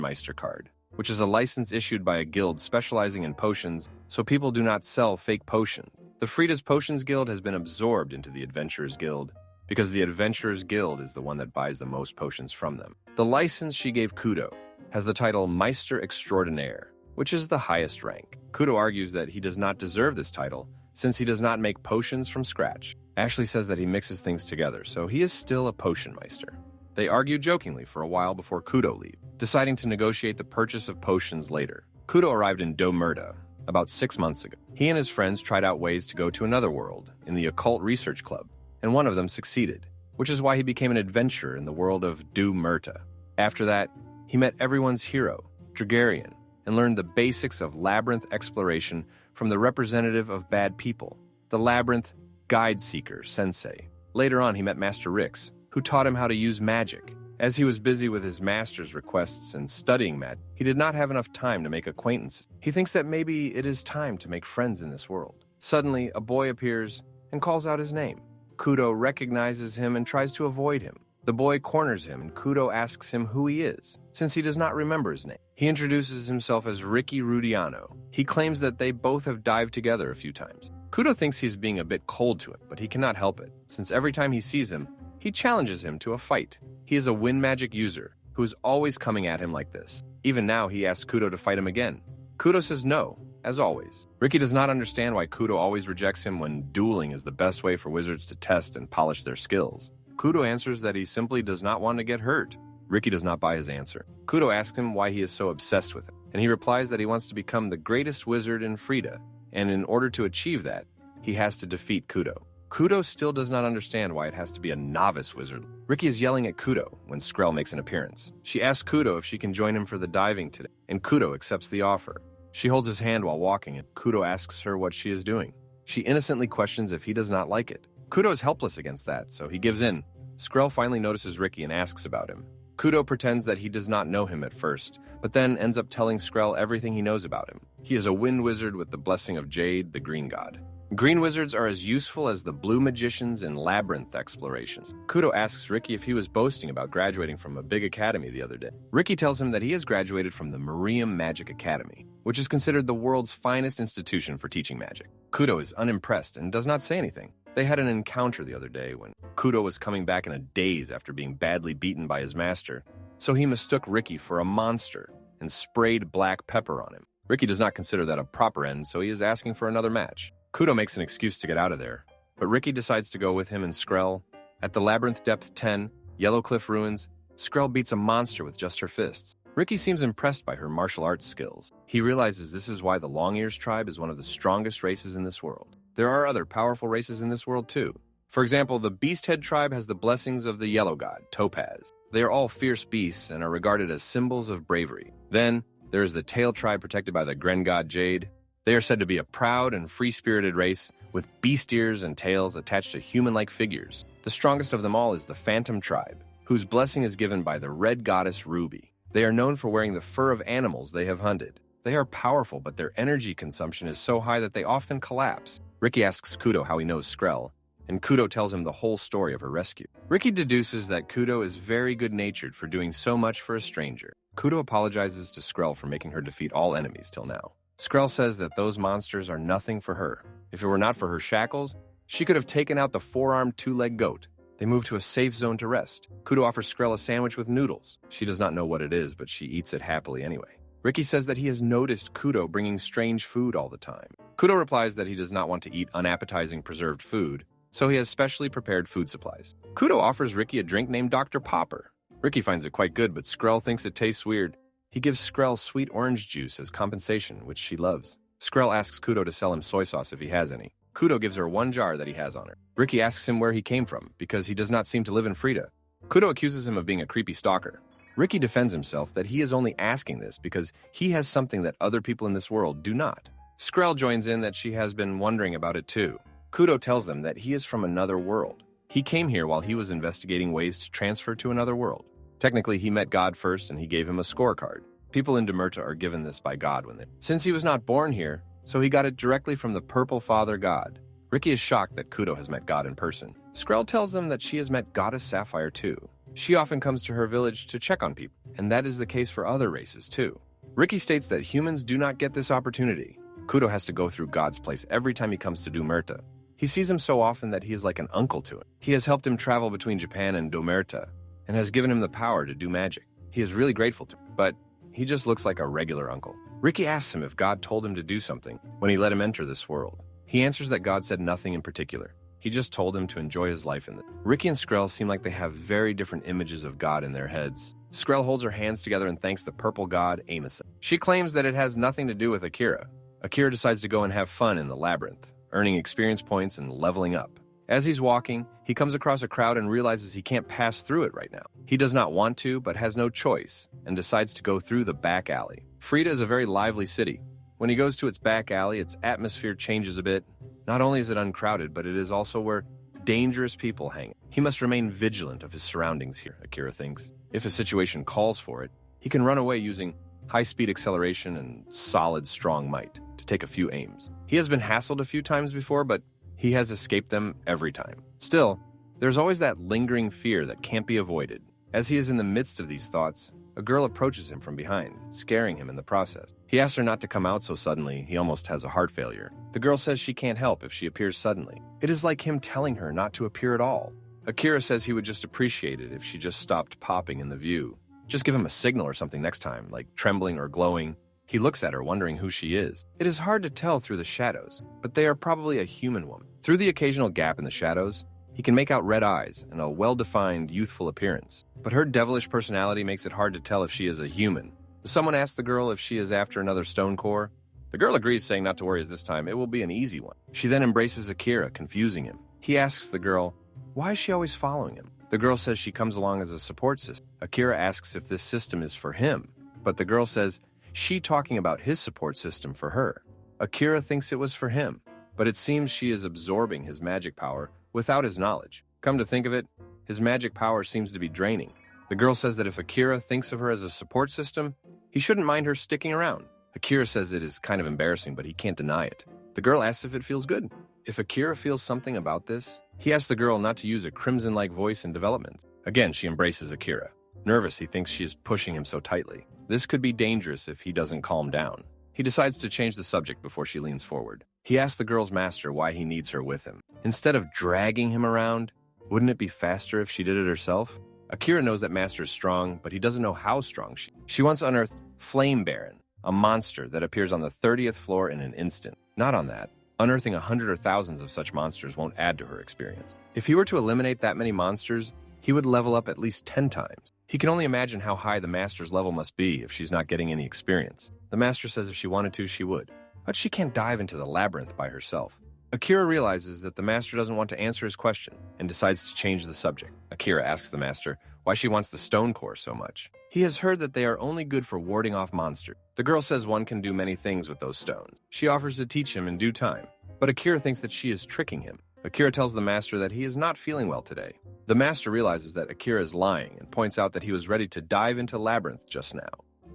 Meister card, which is a license issued by a guild specializing in potions, so people do not sell fake potions. The Frida's Potions Guild has been absorbed into the Adventurers Guild, because the Adventurers Guild is the one that buys the most potions from them. The license she gave Kudo has the title Meister Extraordinaire, which is the highest rank. Kudo argues that he does not deserve this title, since he does not make potions from scratch. Ashley says that he mixes things together, so he is still a Potion Meister. They argue jokingly for a while before Kudo leaves, deciding to negotiate the purchase of potions later. Kudo arrived in Domerda about 6 months ago. He and his friends tried out ways to go to another world in the Occult Research Club, and one of them succeeded, which is why he became an adventurer in the world of Domerda. After that, he met everyone's hero, Dragarian, and learned the basics of labyrinth exploration from the representative of bad people, the labyrinth guide seeker sensei. Later on, he met Master Rix, who taught him how to use magic. As he was busy with his master's requests and studying magic, he did not have enough time to make acquaintances. He thinks that maybe it is time to make friends in this world. Suddenly, a boy appears and calls out his name. Kudo recognizes him and tries to avoid him. The boy corners him, and Kudo asks him who he is, since he does not remember his name. He introduces himself as Ricky Rudiano. He claims that they both have dived together a few times. Kudo thinks he's being a bit cold to him, but he cannot help it, since every time he sees him, he challenges him to a fight. He is a wind magic user, who is always coming at him like this. Even now, he asks Kudo to fight him again. Kudo says no, as always. Ricky does not understand why Kudo always rejects him when dueling is the best way for wizards to test and polish their skills. Kudo answers that he simply does not want to get hurt. Ricky does not buy his answer. Kudo asks him why he is so obsessed with him, and he replies that he wants to become the greatest wizard in Frida, and in order to achieve that, he has to defeat Kudo. Kudo still does not understand why it has to be a novice wizard. Ricky is yelling at Kudo when Skrell makes an appearance. She asks Kudo if she can join him for the diving today, and Kudo accepts the offer. She holds his hand while walking, and Kudo asks her what she is doing. She innocently questions if he does not like it. Kudo is helpless against that, so he gives in. Skrell finally notices Ricky and asks about him. Kudo pretends that he does not know him at first, but then ends up telling Skrell everything he knows about him. He is a wind wizard with the blessing of Jade, the green god. Green wizards are as useful as the blue magicians in labyrinth explorations. Kudo asks Ricky if he was boasting about graduating from a big academy the other day. Ricky tells him that he has graduated from the Miriam Magic Academy, which is considered the world's finest institution for teaching magic. Kudo is unimpressed and does not say anything. They had an encounter the other day when Kudo was coming back in a daze after being badly beaten by his master, so he mistook Ricky for a monster and sprayed black pepper on him. Ricky does not consider that a proper end, so he is asking for another match. Kudo makes an excuse to get out of there, but Ricky decides to go with him and Skrell. At the Labyrinth Depth 10, Yellow Cliff Ruins, Skrell beats a monster with just her fists. Ricky seems impressed by her martial arts skills. He realizes this is why the Long Ears tribe is one of the strongest races in this world. There are other powerful races in this world too. For example, the Beasthead tribe has the blessings of the Yellow God, Topaz. They are all fierce beasts and are regarded as symbols of bravery. Then, there is the Tail tribe protected by the Gren God Jade. They are said to be a proud and free-spirited race with beast ears and tails attached to human-like figures. The strongest of them all is the Phantom tribe, whose blessing is given by the Red Goddess Ruby. They are known for wearing the fur of animals they have hunted. They are powerful, but their energy consumption is so high that they often collapse. Ricky asks Kudo how he knows Skrell, and Kudo tells him the whole story of her rescue. Ricky deduces that Kudo is very good-natured for doing so much for a stranger. Kudo apologizes to Skrell for making her defeat all enemies till now. Skrell says that those monsters are nothing for her. If it were not for her shackles, she could have taken out the four-armed two-legged goat. They move to a safe zone to rest. Kudo offers Skrell a sandwich with noodles. She does not know what it is, but she eats it happily anyway. Ricky says that he has noticed Kudo bringing strange food all the time. Kudo replies that he does not want to eat unappetizing preserved food, so he has specially prepared food supplies. Kudo offers Ricky a drink named Dr. Popper. Ricky finds it quite good, but Skrell thinks it tastes weird. He gives Skrell sweet orange juice as compensation, which she loves. Skrell asks Kudo to sell him soy sauce if he has any. Kudo gives her one jar that he has on her. Ricky asks him where he came from, because he does not seem to live in Frida. Kudo accuses him of being a creepy stalker. Ricky defends himself that he is only asking this because he has something that other people in this world do not. Skrell joins in that she has been wondering about it too. Kudo tells them that he is from another world. He came here while he was investigating ways to transfer to another world. Technically, he met God first and he gave him a scorecard. People in Demerta are given this by God since he was not born here, so he got it directly from the Purple Father God. Ricky is shocked that Kudo has met God in person. Skrell tells them that she has met Goddess Sapphire too. She often comes to her village to check on people, and that is the case for other races too. Ricky states that humans do not get this opportunity. Kudo has to go through God's place every time he comes to Demerta. He sees him so often that he is like an uncle to him. He has helped him travel between Japan and Demerta, and has given him the power to do magic. He is really grateful to him, but he just looks like a regular uncle. Ricky asks him if God told him to do something when he let him enter this world. He answers that God said nothing in particular. He just told him to enjoy his life in it. Ricky and Skrell seem like they have very different images of God in their heads. Skrell holds her hands together and thanks the purple god Amasa. She claims that it has nothing to do with Akira. Akira decides to go and have fun in the labyrinth, earning experience points and leveling up. As he's walking, he comes across a crowd and realizes he can't pass through it right now. He does not want to, but has no choice, and decides to go through the back alley. Frida is a very lively city. When he goes to its back alley, its atmosphere changes a bit. Not only is it uncrowded, but it is also where dangerous people hang. He must remain vigilant of his surroundings here, Akira thinks. If a situation calls for it, he can run away using high-speed acceleration and solid, strong might to take a few aims. He has been hassled a few times before, but he has escaped them every time. Still, there's always that lingering fear that can't be avoided. As he is in the midst of these thoughts, a girl approaches him from behind, scaring him in the process. He asks her not to come out so suddenly, he almost has a heart failure. The girl says she can't help if she appears suddenly. It is like him telling her not to appear at all. Akira says he would just appreciate it if she just stopped popping in the view. Just give him a signal or something next time, like trembling or glowing. He looks at her, wondering who she is. It is hard to tell through the shadows, but they are probably a human woman. Through the occasional gap in the shadows, he can make out red eyes and a well-defined, youthful appearance. But her devilish personality makes it hard to tell if she is a human. Someone asks the girl if she is after another stone core. The girl agrees, saying not to worry as this time it will be an easy one. She then embraces Akira, confusing him. He asks the girl, why is she always following him? The girl says she comes along as a support system. Akira asks if this system is for him, but the girl says she talking about his support system for her. Akira thinks it was for him, but it seems she is absorbing his magic power without his knowledge. Come to think of it, his magic power seems to be draining. The girl says that if Akira thinks of her as a support system, he shouldn't mind her sticking around. Akira says it is kind of embarrassing, but he can't deny it. The girl asks if it feels good. If Akira feels something about this, he asks the girl not to use a crimson-like voice in development. Again, she embraces Akira. Nervous, he thinks she is pushing him so tightly. This could be dangerous if he doesn't calm down. He decides to change the subject before she leans forward. He asks the girl's master why he needs her with him. Instead of dragging him around, wouldn't it be faster if she did it herself? Akira knows that Master is strong, but he doesn't know how strong she is. She once unearthed Flame Baron, a monster that appears on the 30th floor in an instant. Not on that. Unearthing 100 or thousands of such monsters won't add to her experience. If he were to eliminate that many monsters, he would level up at least 10 times. He can only imagine how high the Master's level must be if she's not getting any experience. The Master says if she wanted to, she would. But she can't dive into the labyrinth by herself. Akira realizes that the Master doesn't want to answer his question and decides to change the subject. Akira asks the Master why she wants the stone core so much. He has heard that they are only good for warding off monsters. The girl says one can do many things with those stones. She offers to teach him in due time, but Akira thinks that she is tricking him. Akira tells the Master that he is not feeling well today. The Master realizes that Akira is lying and points out that he was ready to dive into Labyrinth just now.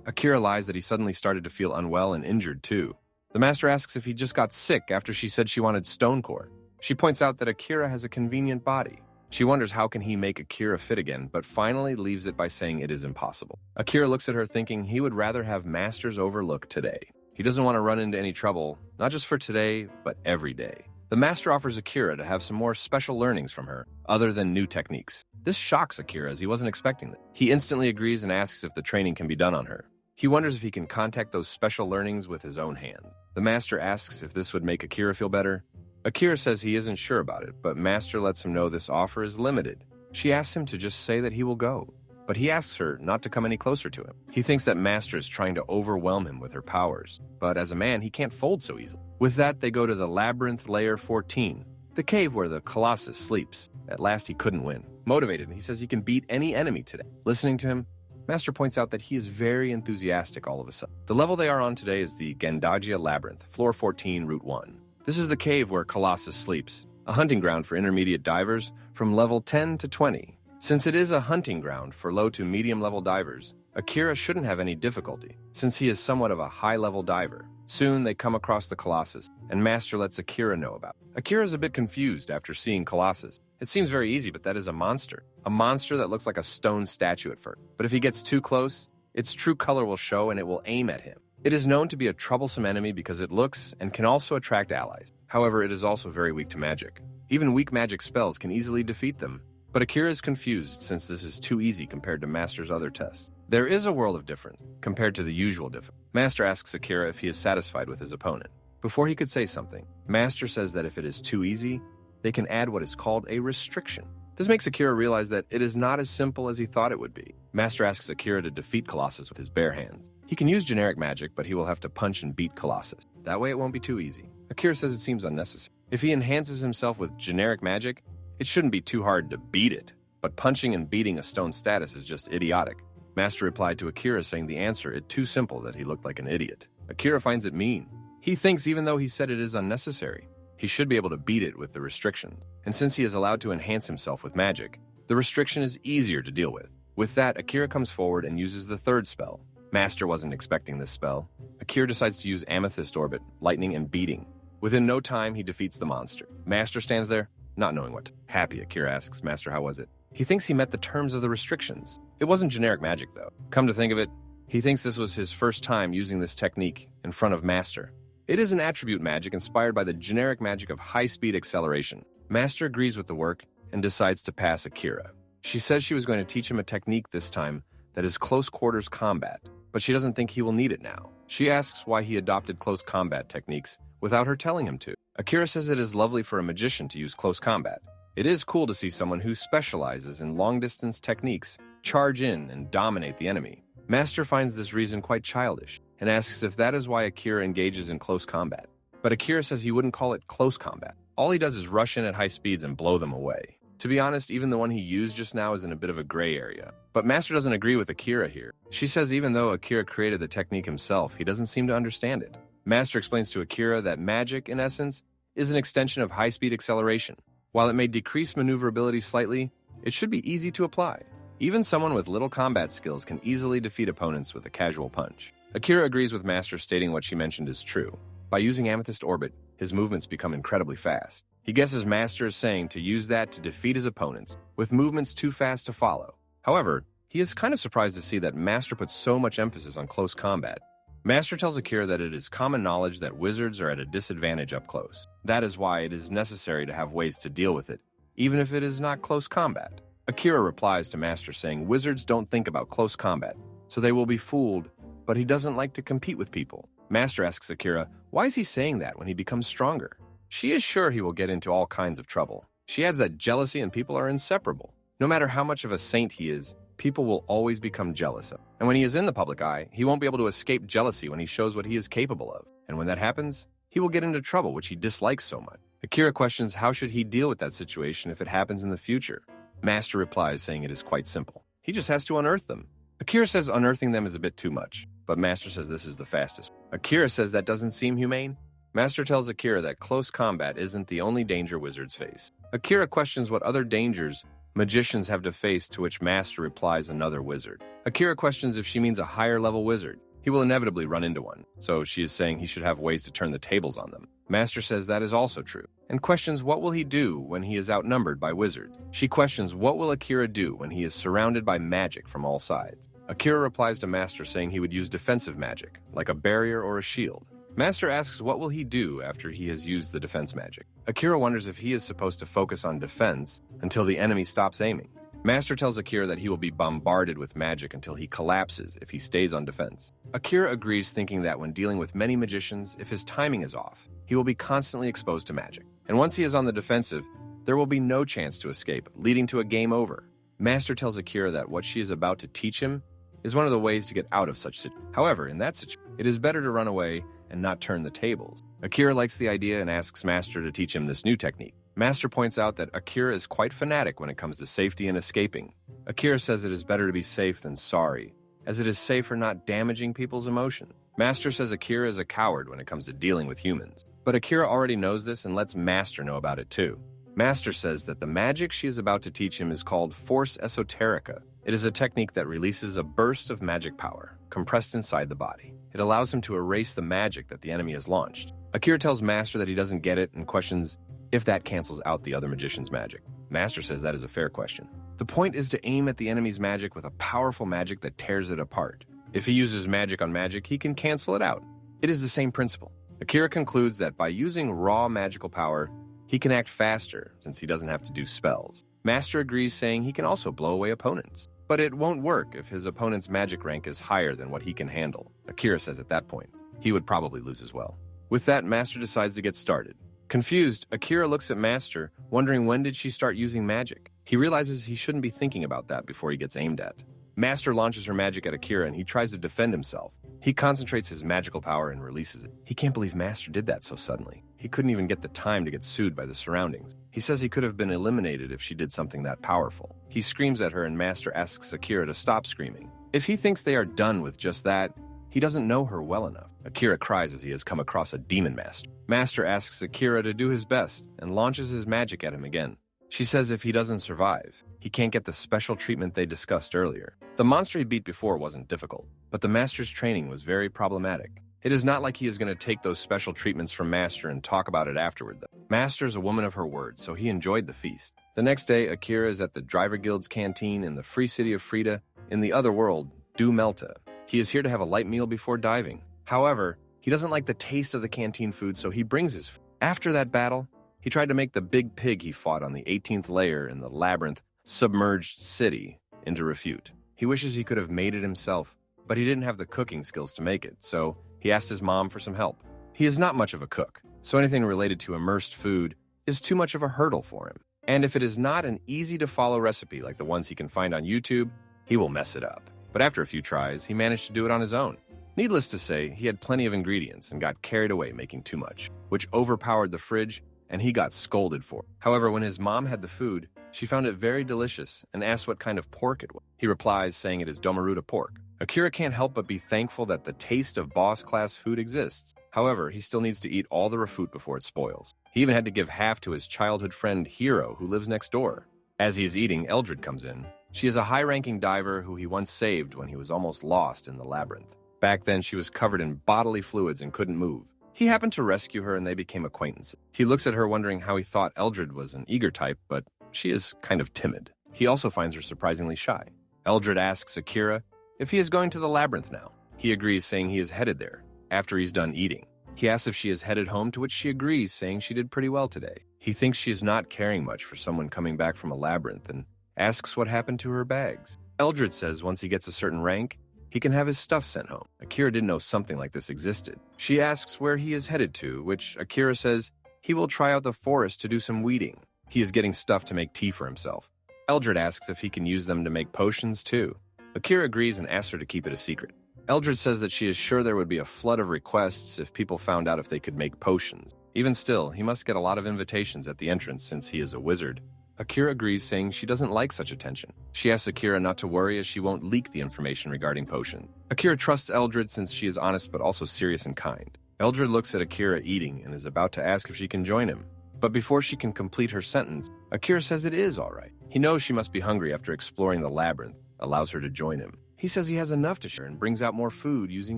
Akira lies that he suddenly started to feel unwell and injured too. The Master asks if he just got sick after she said she wanted stone core. She points out that Akira has a convenient body. She wonders how can he make Akira fit again, but finally leaves it by saying it is impossible. Akira looks at her thinking he would rather have Masters overlook today. He doesn't want to run into any trouble, not just for today, but every day. The Master offers Akira to have some more special learnings from her, other than new techniques. This shocks Akira as he wasn't expecting it. He instantly agrees and asks if the training can be done on her. He wonders if he can contact those special learnings with his own hand. The Master asks if this would make Akira feel better. Akira says he isn't sure about it, but Master lets him know this offer is limited. She asks him to just say that he will go, but he asks her not to come any closer to him. He thinks that Master is trying to overwhelm him with her powers, but as a man, he can't fold so easily. With that, they go to the Labyrinth Layer 14, the cave where the Colossus sleeps. At last, he couldn't win. Motivated, he says he can beat any enemy today. Listening to him, Master points out that he is very enthusiastic all of a sudden. The level they are on today is the Gandagia Labyrinth, floor 14, route 1. This is the cave where Colossus sleeps, a hunting ground for intermediate divers from level 10 to 20. Since it is a hunting ground for low to medium level divers, Akira shouldn't have any difficulty, since he is somewhat of a high-level diver. Soon they come across the Colossus, and Master lets Akira know about it. Akira is a bit confused after seeing Colossus. It seems very easy, but that is a monster. A monster that looks like a stone statue at first. But if he gets too close, its true color will show and it will aim at him. It is known to be a troublesome enemy because it looks and can also attract allies. However, it is also very weak to magic. Even weak magic spells can easily defeat them. But Akira is confused since this is too easy compared to Master's other tests. There is a world of difference compared to the usual difficulty. Master asks Akira if he is satisfied with his opponent. Before he could say something, Master says that if it is too easy, they can add what is called a restriction. This makes Akira realize that it is not as simple as he thought it would be. Master asks Akira to defeat Colossus with his bare hands. He can use generic magic, but he will have to punch and beat Colossus. That way it won't be too easy. Akira says it seems unnecessary. If he enhances himself with generic magic, it shouldn't be too hard to beat it. But punching and beating a stone status is just idiotic. Master replied to Akira saying the answer is too simple that he looked like an idiot. Akira finds it mean. He thinks even though he said it is unnecessary, he should be able to beat it with the restriction. And since he is allowed to enhance himself with magic, the restriction is easier to deal with. With that, Akira comes forward and uses the third spell. Master wasn't expecting this spell. Akira decides to use Amethyst Orbit, Lightning, and Beating. Within no time, he defeats the monster. Master stands there, not knowing what to. Happy, Akira asks Master how was it. He thinks he met the terms of the restrictions. It wasn't generic magic, though. Come to think of it, he thinks this was his first time using this technique in front of Master. It is an attribute magic inspired by the generic magic of high-speed acceleration. Master agrees with the work and decides to pass Akira. She says she was going to teach him a technique this time that is close quarters combat, but she doesn't think he will need it now. She asks why he adopted close combat techniques without her telling him to. Akira says it is lovely for a magician to use close combat. It is cool to see someone who specializes in long-distance techniques charge in and dominate the enemy. Master finds this reason quite childish and asks if that is why Akira engages in close combat. But Akira says he wouldn't call it close combat. All he does is rush in at high speeds and blow them away. To be honest, even the one he used just now is in a bit of a gray area. But Master doesn't agree with Akira here. She says even though Akira created the technique himself, he doesn't seem to understand it. Master explains to Akira that magic, in essence, is an extension of high-speed acceleration. While it may decrease maneuverability slightly, it should be easy to apply. Even someone with little combat skills can easily defeat opponents with a casual punch. Akira agrees with Master, stating what she mentioned is true. By using Amethyst Orbit, his movements become incredibly fast. He guesses Master is saying to use that to defeat his opponents, with movements too fast to follow. However, he is kind of surprised to see that Master puts so much emphasis on close combat. Master tells Akira that it is common knowledge that wizards are at a disadvantage up close. That is why it is necessary to have ways to deal with it, even if it is not close combat. Akira replies to Master saying wizards don't think about close combat, so they will be fooled, but he doesn't like to compete with people. Master asks Akira, why is he saying that when he becomes stronger? She is sure he will get into all kinds of trouble. She adds that jealousy and people are inseparable. No matter how much of a saint he is, people will always become jealous of him. And when he is in the public eye, he won't be able to escape jealousy when he shows what he is capable of. And when that happens, he will get into trouble, which he dislikes so much. Akira questions how should he deal with that situation if it happens in the future. Master replies saying it is quite simple. He just has to unearth them. Akira says unearthing them is a bit too much, but Master says this is the fastest. Akira says that doesn't seem humane. Master tells Akira that close combat isn't the only danger wizards face. Akira questions what other dangers magicians have to face, to which Master replies another wizard. Akira questions if she means a higher level wizard. He will inevitably run into one, so she is saying he should have ways to turn the tables on them. Master says that is also true, and questions what will he do when he is outnumbered by wizards. She questions what will Akira do when he is surrounded by magic from all sides. Akira replies to Master saying he would use defensive magic, like a barrier or a shield. Master asks what will he do after he has used the defense magic. Akira wonders if he is supposed to focus on defense until the enemy stops aiming. Master tells Akira that he will be bombarded with magic until he collapses if he stays on defense. Akira agrees, thinking that when dealing with many magicians, if his timing is off, he will be constantly exposed to magic. And once he is on the defensive, there will be no chance to escape, leading to a game over. Master tells Akira that what she is about to teach him is one of the ways to get out of such situation. However, in that situation, it is better to run away and not turn the tables. Akira likes the idea and asks Master to teach him this new technique. Master points out that Akira is quite fanatic when it comes to safety and escaping. Akira says it is better to be safe than sorry, as it is safer not damaging people's emotion. Master says Akira is a coward when it comes to dealing with humans. But Akira already knows this and lets Master know about it too. Master says that the magic she is about to teach him is called Force Esoterica. It is a technique that releases a burst of magic power, compressed inside the body. It allows him to erase the magic that the enemy has launched. Akira tells Master that he doesn't get it and questions if that cancels out the other magician's magic. Master says that is a fair question. The point is to aim at the enemy's magic with a powerful magic that tears it apart. If he uses magic on magic, he can cancel it out. It is the same principle. Akira concludes that by using raw magical power, he can act faster since he doesn't have to do spells. Master agrees, saying he can also blow away opponents. But it won't work if his opponent's magic rank is higher than what he can handle. Akira says at that point, he would probably lose as well. With that, Master decides to get started. Confused, Akira looks at Master, wondering when did she start using magic. He realizes he shouldn't be thinking about that before he gets aimed at. Master launches her magic at Akira and he tries to defend himself. He concentrates his magical power and releases it. He can't believe Master did that so suddenly. He couldn't even get the time to get sued by the surroundings. He says he could have been eliminated if she did something that powerful. He screams at her and Master asks Akira to stop screaming. If he thinks they are done with just that, he doesn't know her well enough. Akira cries as he has come across a demon master. Master asks Akira to do his best and launches his magic at him again. She says if he doesn't survive, he can't get the special treatment they discussed earlier. The monster he beat before wasn't difficult, but the Master's training was very problematic. It is not like he is going to take those special treatments from Master and talk about it afterward, though. Master is a woman of her word, so he enjoyed the feast. The next day, Akira is at the Driver Guild's canteen in the free city of Frida, in the other world, Du Melta. He is here to have a light meal before diving. However, he doesn't like the taste of the canteen food, so he brings his food. After that battle, he tried to make the big pig he fought on the 18th layer in the labyrinth submerged city into refute. He wishes he could have made it himself, but he didn't have the cooking skills to make it, so he asked his mom for some help. He is not much of a cook, so anything related to immersed food is too much of a hurdle for him. And if it is not an easy-to-follow recipe like the ones he can find on YouTube, he will mess it up. But after a few tries, he managed to do it on his own. Needless to say, he had plenty of ingredients and got carried away making too much, which overpowered the fridge, and he got scolded for it. However, when his mom had the food, she found it very delicious and asked what kind of pork it was. He replies saying it is Domaruta pork. Akira can't help but be thankful that the taste of boss-class food exists. However, he still needs to eat all the refute before it spoils. He even had to give half to his childhood friend Hiro, who lives next door. As he is eating, Eldred comes in. She is a high-ranking diver who he once saved when he was almost lost in the labyrinth. Back then, she was covered in bodily fluids and couldn't move. He happened to rescue her and they became acquaintances. He looks at her wondering how he thought Eldred was an eager type, but she is kind of timid. He also finds her surprisingly shy. Eldred asks Akira if he is going to the labyrinth now. He agrees, saying he is headed there, after he's done eating. He asks if she is headed home, to which she agrees, saying she did pretty well today. He thinks she is not caring much for someone coming back from a labyrinth and asks what happened to her bags. Eldred says once he gets a certain rank, he can have his stuff sent home. Akira didn't know something like this existed. She asks where he is headed to, which Akira says he will try out the forest to do some weeding. He is getting stuff to make tea for himself. Eldred asks if he can use them to make potions too. Akira agrees and asks her to keep it a secret. Eldred says that she is sure there would be a flood of requests if people found out if they could make potions. Even still, he must get a lot of invitations at the entrance since he is a wizard. Akira agrees, saying she doesn't like such attention. She asks Akira not to worry as she won't leak the information regarding potion. Akira trusts Eldred since she is honest but also serious and kind. Eldred looks at Akira eating and is about to ask if she can join him. But before she can complete her sentence, Akira says it is all right. He knows she must be hungry after exploring the labyrinth, allows her to join him. He says he has enough to share and brings out more food using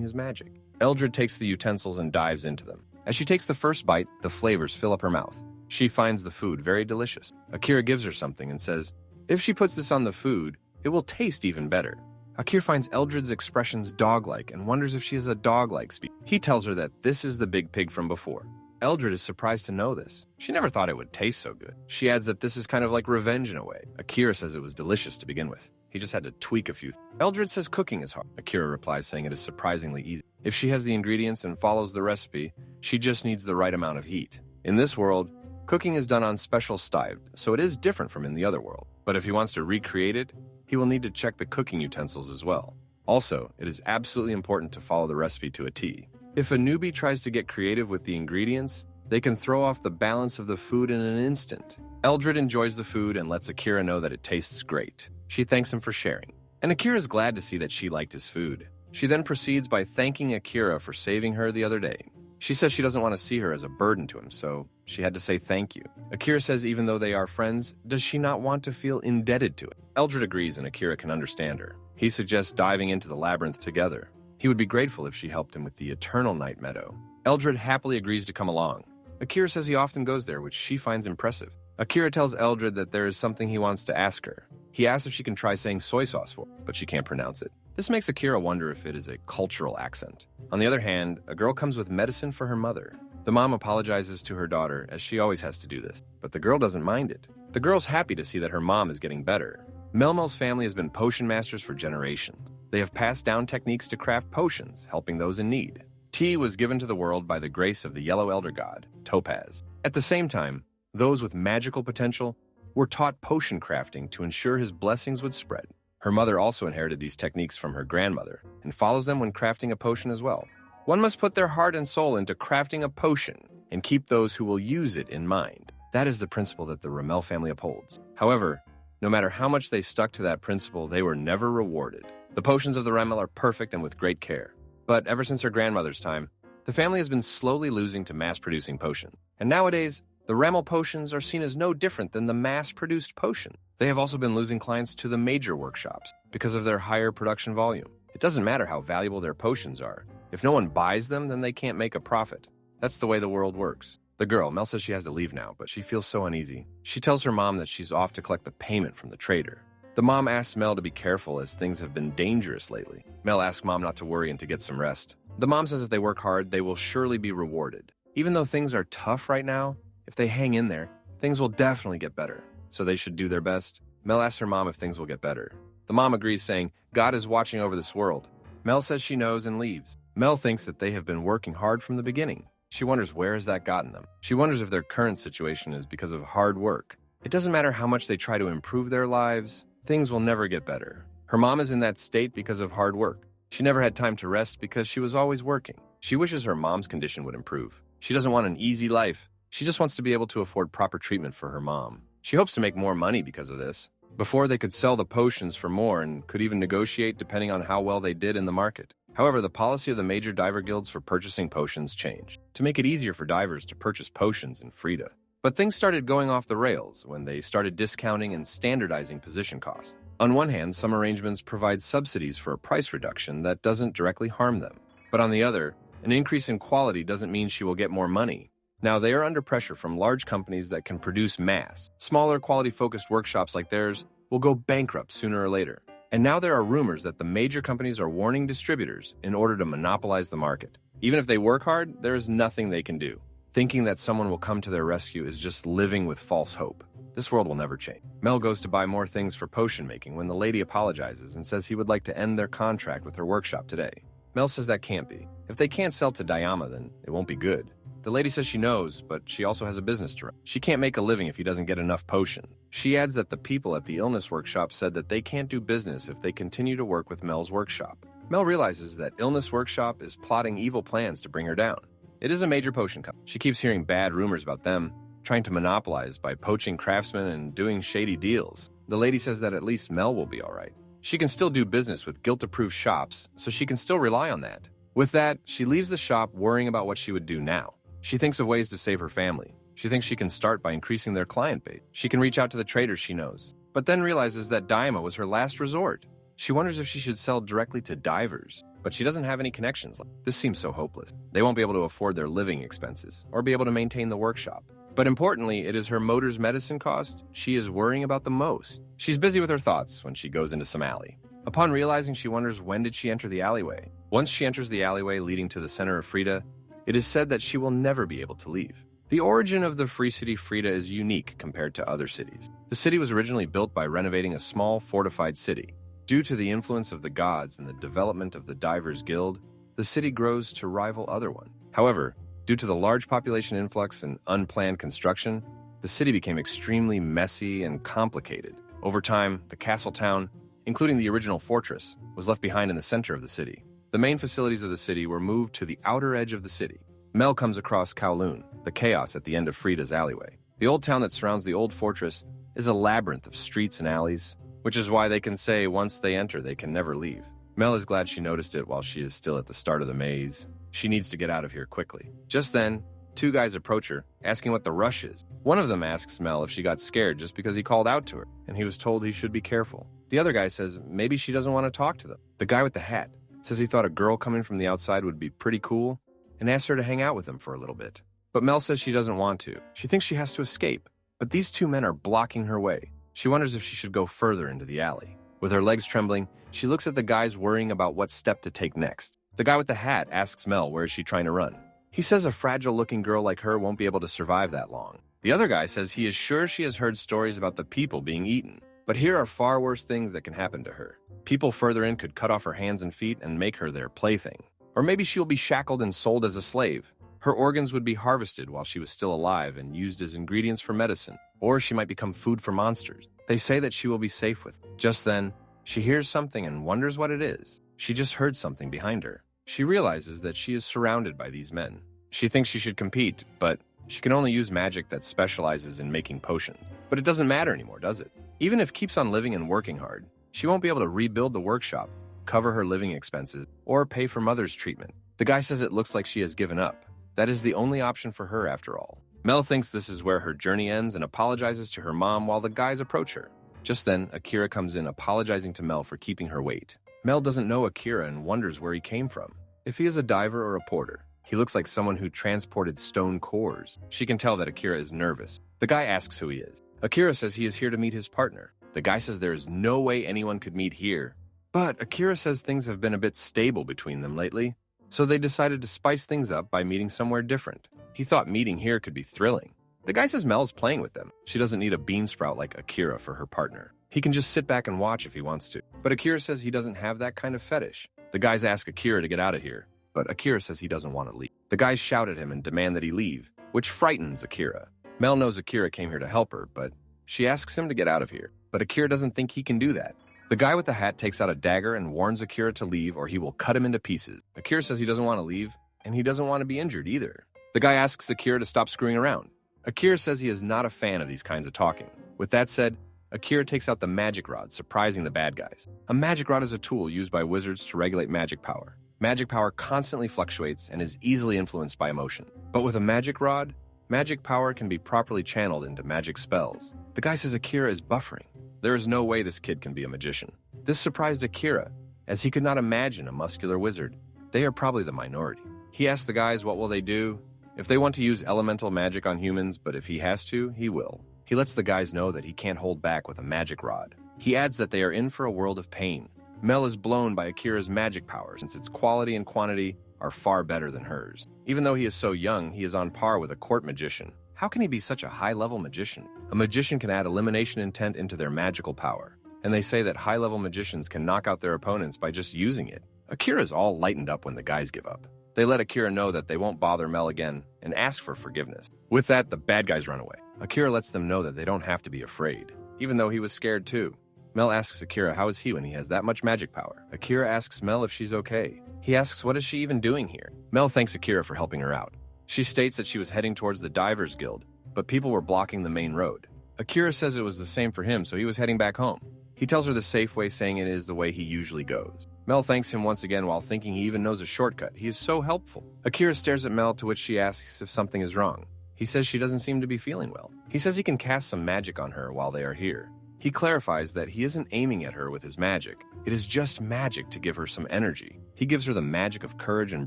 his magic. Eldred takes the utensils and dives into them. As she takes the first bite, the flavors fill up her mouth. She finds the food very delicious. Akira gives her something and says, if she puts this on the food, it will taste even better. Akira finds Eldred's expressions dog-like and wonders if she is a dog-like species. He tells her that this is the big pig from before. Eldred is surprised to know this. She never thought it would taste so good. She adds that this is kind of like revenge in a way. Akira says it was delicious to begin with. He just had to tweak a few things. Eldred says cooking is hard. Akira replies saying it is surprisingly easy. If she has the ingredients and follows the recipe, she just needs the right amount of heat. In this world, cooking is done on special stove, so it is different from in the other world. But if he wants to recreate it, he will need to check the cooking utensils as well. Also, it is absolutely important to follow the recipe to a T. If a newbie tries to get creative with the ingredients, They can throw off the balance of the food in an instant. Eldred enjoys the food and lets Akira know that it tastes great. She thanks him for sharing, and Akira is glad to see that she liked his food. She then proceeds by thanking Akira for saving her the other day. She says she doesn't want to see her as a burden to him, so she had to say thank you. Akira says even though they are friends, does she not want to feel indebted to him? Eldred agrees and Akira can understand her. He suggests diving into the labyrinth together. He would be grateful if she helped him with the Eternal Night Meadow. Eldred happily agrees to come along. Akira says he often goes there, which she finds impressive. Akira tells Eldred that there is something he wants to ask her. He asks if she can try saying soy sauce for him, but she can't pronounce it. This makes Akira wonder if it is a cultural accent. On the other hand, a girl comes with medicine for her mother. The mom apologizes to her daughter, as she always has to do this, but the girl doesn't mind it. The girl's happy to see that her mom is getting better. Melmel's family has been potion masters for generations. They have passed down techniques to craft potions, helping those in need. Tea was given to the world by the grace of the yellow elder god, Topaz. At the same time, those with magical potential were taught potion crafting to ensure his blessings would spread. Her mother also inherited these techniques from her grandmother and follows them when crafting a potion as well. One must put their heart and soul into crafting a potion and keep those who will use it in mind. That is the principle that the Ramel family upholds. However, no matter how much they stuck to that principle, they were never rewarded. The potions of the Ramel are perfect and with great care. But ever since her grandmother's time, the family has been slowly losing to mass-producing potions. And nowadays, the Ramel potions are seen as no different than the mass-produced potion. They have also been losing clients to the major workshops because of their higher production volume. It doesn't matter how valuable their potions are. If no one buys them, then they can't make a profit. That's the way the world works. The girl, Mel, says she has to leave now, but she feels so uneasy. She tells her mom that she's off to collect the payment from the trader. The mom asks Mel to be careful as things have been dangerous lately. Mel asks mom not to worry and to get some rest. The mom says if they work hard, they will surely be rewarded. Even though things are tough right now, if they hang in there, things will definitely get better. So they should do their best. Mel asks her mom if things will get better. The mom agrees, saying, God is watching over this world. Mel says she knows and leaves. Mel thinks that they have been working hard from the beginning. She wonders where has that gotten them. She wonders if their current situation is because of hard work. It doesn't matter how much they try to improve their lives, things will never get better. Her mom is in that state because of hard work. She never had time to rest because she was always working. She wishes her mom's condition would improve. She doesn't want an easy life. She just wants to be able to afford proper treatment for her mom. She hopes to make more money because of this. Before, they could sell the potions for more and could even negotiate depending on how well they did in the market. However, the policy of the major diver guilds for purchasing potions changed to make it easier for divers to purchase potions in Frida. But things started going off the rails when they started discounting and standardizing position costs. On one hand, some arrangements provide subsidies for a price reduction that doesn't directly harm them. But on the other, an increase in quality doesn't mean she will get more money. Now, they are under pressure from large companies that can produce mass. Smaller, quality-focused workshops like theirs will go bankrupt sooner or later. And now there are rumors that the major companies are warning distributors in order to monopolize the market. Even if they work hard, there is nothing they can do. Thinking that someone will come to their rescue is just living with false hope. This world will never change. Mel goes to buy more things for potion making when the lady apologizes and says he would like to end their contract with her workshop today. Mel says that can't be. If they can't sell to Dayama, then it won't be good. The lady says she knows, but she also has a business to run. She can't make a living if he doesn't get enough potion. She adds that the people at the illness workshop said that they can't do business if they continue to work with Mel's workshop. Mel realizes that Illness Workshop is plotting evil plans to bring her down. It is a major potion company. She keeps hearing bad rumors about them, trying to monopolize by poaching craftsmen and doing shady deals. The lady says that at least Mel will be alright. She can still do business with guilt-approved shops, so she can still rely on that. With that, she leaves the shop worrying about what she would do now. She thinks of ways to save her family. She thinks she can start by increasing their client base. She can reach out to the traders she knows, but then realizes that Daima was her last resort. She wonders if she should sell directly to divers, but she doesn't have any connections. This seems so hopeless. They won't be able to afford their living expenses or be able to maintain the workshop. But importantly, it is her motor's medicine cost she is worrying about the most. She's busy with her thoughts when she goes into some alley. Upon realizing, she wonders when did she enter the alleyway. Once she enters the alleyway leading to the center of Frida, it is said that she will never be able to leave. The origin of the free city Frida is unique compared to other cities. The city was originally built by renovating a small fortified city. Due to the influence of the gods and the development of the Divers Guild, the city grows to rival other one. However, due to the large population influx and unplanned construction, the city became extremely messy and complicated. Over time, the castle town, including the original fortress, was left behind in the center of the city. The main facilities of the city were moved to the outer edge of the city. Mel comes across Kowloon, the chaos at the end of Frida's alleyway. The old town that surrounds the old fortress is a labyrinth of streets and alleys, which is why they can say once they enter, they can never leave. Mel is glad she noticed it while she is still at the start of the maze. She needs to get out of here quickly. Just then, two guys approach her, asking what the rush is. One of them asks Mel if she got scared just because he called out to her, and he was told he should be careful. The other guy says maybe she doesn't want to talk to them. The guy with the hat says he thought a girl coming from the outside would be pretty cool and asks her to hang out with him for a little bit. But Mel says she doesn't want to. She thinks she has to escape, but these two men are blocking her way. She wonders if she should go further into the alley. With her legs trembling, she looks at the guys worrying about what step to take next. The guy with the hat asks Mel where is she trying to run. He says a fragile-looking girl like her won't be able to survive that long. The other guy says he is sure she has heard stories about the people being eaten, but here are far worse things that can happen to her. People further in could cut off her hands and feet and make her their plaything. Or maybe she will be shackled and sold as a slave. Her organs would be harvested while she was still alive and used as ingredients for medicine. Or she might become food for monsters. They say that she will be safe with them. Just then, she hears something and wonders what it is. She just heard something behind her. She realizes that she is surrounded by these men. She thinks she should compete, but she can only use magic that specializes in making potions. But it doesn't matter anymore, does it? Even if keeps on living and working hard, she won't be able to rebuild the workshop, cover her living expenses, or pay for mother's treatment. The guy says it looks like she has given up. That is the only option for her after all. Mel thinks this is where her journey ends and apologizes to her mom while the guys approach her. Just then, Akira comes in apologizing to Mel for keeping her wait. Mel doesn't know Akira and wonders where he came from. If he is a diver or a porter, he looks like someone who transported stone cores. She can tell that Akira is nervous. The guy asks who he is. Akira says he is here to meet his partner. The guy says there is no way anyone could meet here. But Akira says things have been a bit stable between them lately, so they decided to spice things up by meeting somewhere different. He thought meeting here could be thrilling. The guy says Mel's playing with them. She doesn't need a beansprout like Akira for her partner. He can just sit back and watch if he wants to. But Akira says he doesn't have that kind of fetish. The guys ask Akira to get out of here, but Akira says he doesn't want to leave. The guys shout at him and demand that he leave, which frightens Akira. Mel knows Akira came here to help her, but she asks him to get out of here. But Akira doesn't think he can do that. The guy with the hat takes out a dagger and warns Akira to leave or he will cut him into pieces. Akira says he doesn't want to leave, and he doesn't want to be injured either. The guy asks Akira to stop screwing around. Akira says he is not a fan of these kinds of talking. With that said, Akira takes out the magic rod, surprising the bad guys. A magic rod is a tool used by wizards to regulate magic power. Magic power constantly fluctuates and is easily influenced by emotion. But with a magic rod, magic power can be properly channeled into magic spells. The guy says Akira is buffering. There is no way this kid can be a magician. This surprised Akira, as he could not imagine a muscular wizard. They are probably the minority. He asks the guys what will they do. If they want to use elemental magic on humans, but if he has to, he will. He lets the guys know that he can't hold back with a magic rod. He adds that they are in for a world of pain. Mel is blown by Akira's magic power since its quality and quantity are far better than hers. Even though he is so young, he is on par with a court magician. How can he be such a high-level magician? A magician can add elimination intent into their magical power, and they say that high-level magicians can knock out their opponents by just using it. Akira's all lightened up when the guys give up. They let Akira know that they won't bother Mel again and ask for forgiveness. With that, the bad guys run away. Akira lets them know that they don't have to be afraid, even though he was scared too. Mel asks Akira how is he when he has that much magic power. Akira asks Mel if she's okay. He asks what is she even doing here. Mel thanks Akira for helping her out. She states that she was heading towards the Divers Guild, but people were blocking the main road. Akira says it was the same for him, so he was heading back home. He tells her the safe way, saying it is the way he usually goes. Mel thanks him once again while thinking he even knows a shortcut. He is so helpful. Akira stares at Mel, to which she asks if something is wrong. He says she doesn't seem to be feeling well. He says he can cast some magic on her while they are here. He clarifies that he isn't aiming at her with his magic. It is just magic to give her some energy. He gives her the magic of courage and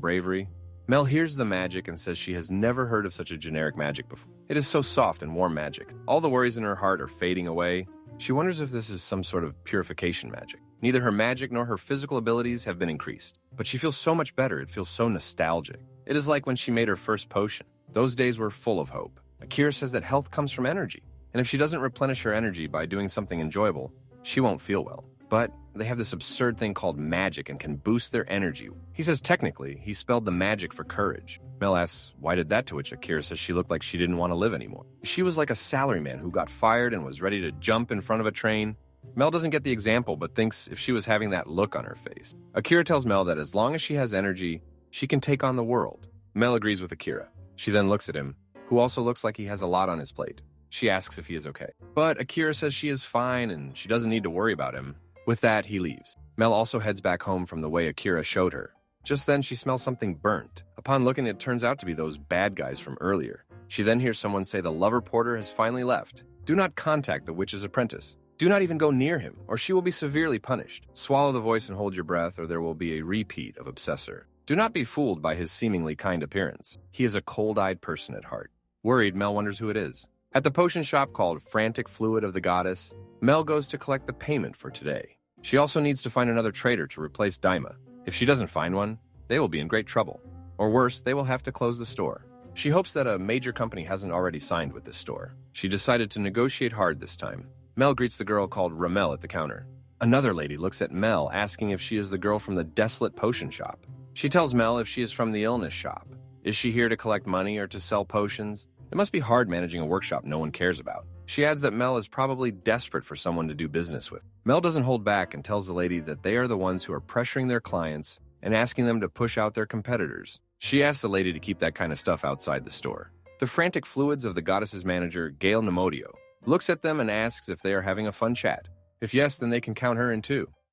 bravery. Mel hears the magic and says she has never heard of such a generic magic before. It is so soft and warm magic. All the worries in her heart are fading away. She wonders if this is some sort of purification magic. Neither her magic nor her physical abilities have been increased, but she feels so much better. It feels so nostalgic. It is like when she made her first potion. Those days were full of hope. Akira says that health comes from energy, and if she doesn't replenish her energy by doing something enjoyable, she won't feel well. But they have this absurd thing called magic and can boost their energy. He says technically, he spelled the magic for courage. Mel asks, why did that, to which Akira says she looked like she didn't want to live anymore. She was like a salaryman who got fired and was ready to jump in front of a train. Mel doesn't get the example, but thinks if she was having that look on her face. Akira tells Mel that as long as she has energy, she can take on the world. Mel agrees with Akira. She then looks at him, who also looks like he has a lot on his plate. She asks if he is okay. But Akira says she is fine and she doesn't need to worry about him. With that, he leaves. Mel also heads back home from the way Akira showed her. Just then, she smells something burnt. Upon looking, it turns out to be those bad guys from earlier. She then hears someone say the lover porter has finally left. Do not contact the witch's apprentice. Do not even go near him, or she will be severely punished. Swallow the voice and hold your breath, or there will be a repeat of Obsessor. Do not be fooled by his seemingly kind appearance. He is a cold-eyed person at heart. Worried, Mel wonders who it is. At the potion shop called Frantic Fluid of the Goddess, Mel goes to collect the payment for today. She also needs to find another trader to replace Daima. If she doesn't find one, they will be in great trouble. Or worse, they will have to close the store. She hopes that a major company hasn't already signed with this store. She decided to negotiate hard this time. Mel greets the girl called Ramel at the counter. Another lady looks at Mel, asking if she is the girl from the desolate potion shop. She tells Mel if she is from the illness shop. Is she here to collect money or to sell potions? It must be hard managing a workshop no one cares about. She adds that Mel is probably desperate for someone to do business with. Mel doesn't hold back and tells the lady that they are the ones who are pressuring their clients and asking them to push out their competitors. She asks the lady to keep that kind of stuff outside the store. The Frantic Fluids of the Goddess's manager, Gail Nemodio, looks at them and asks if they are having a fun chat. If yes, then they can count her in too.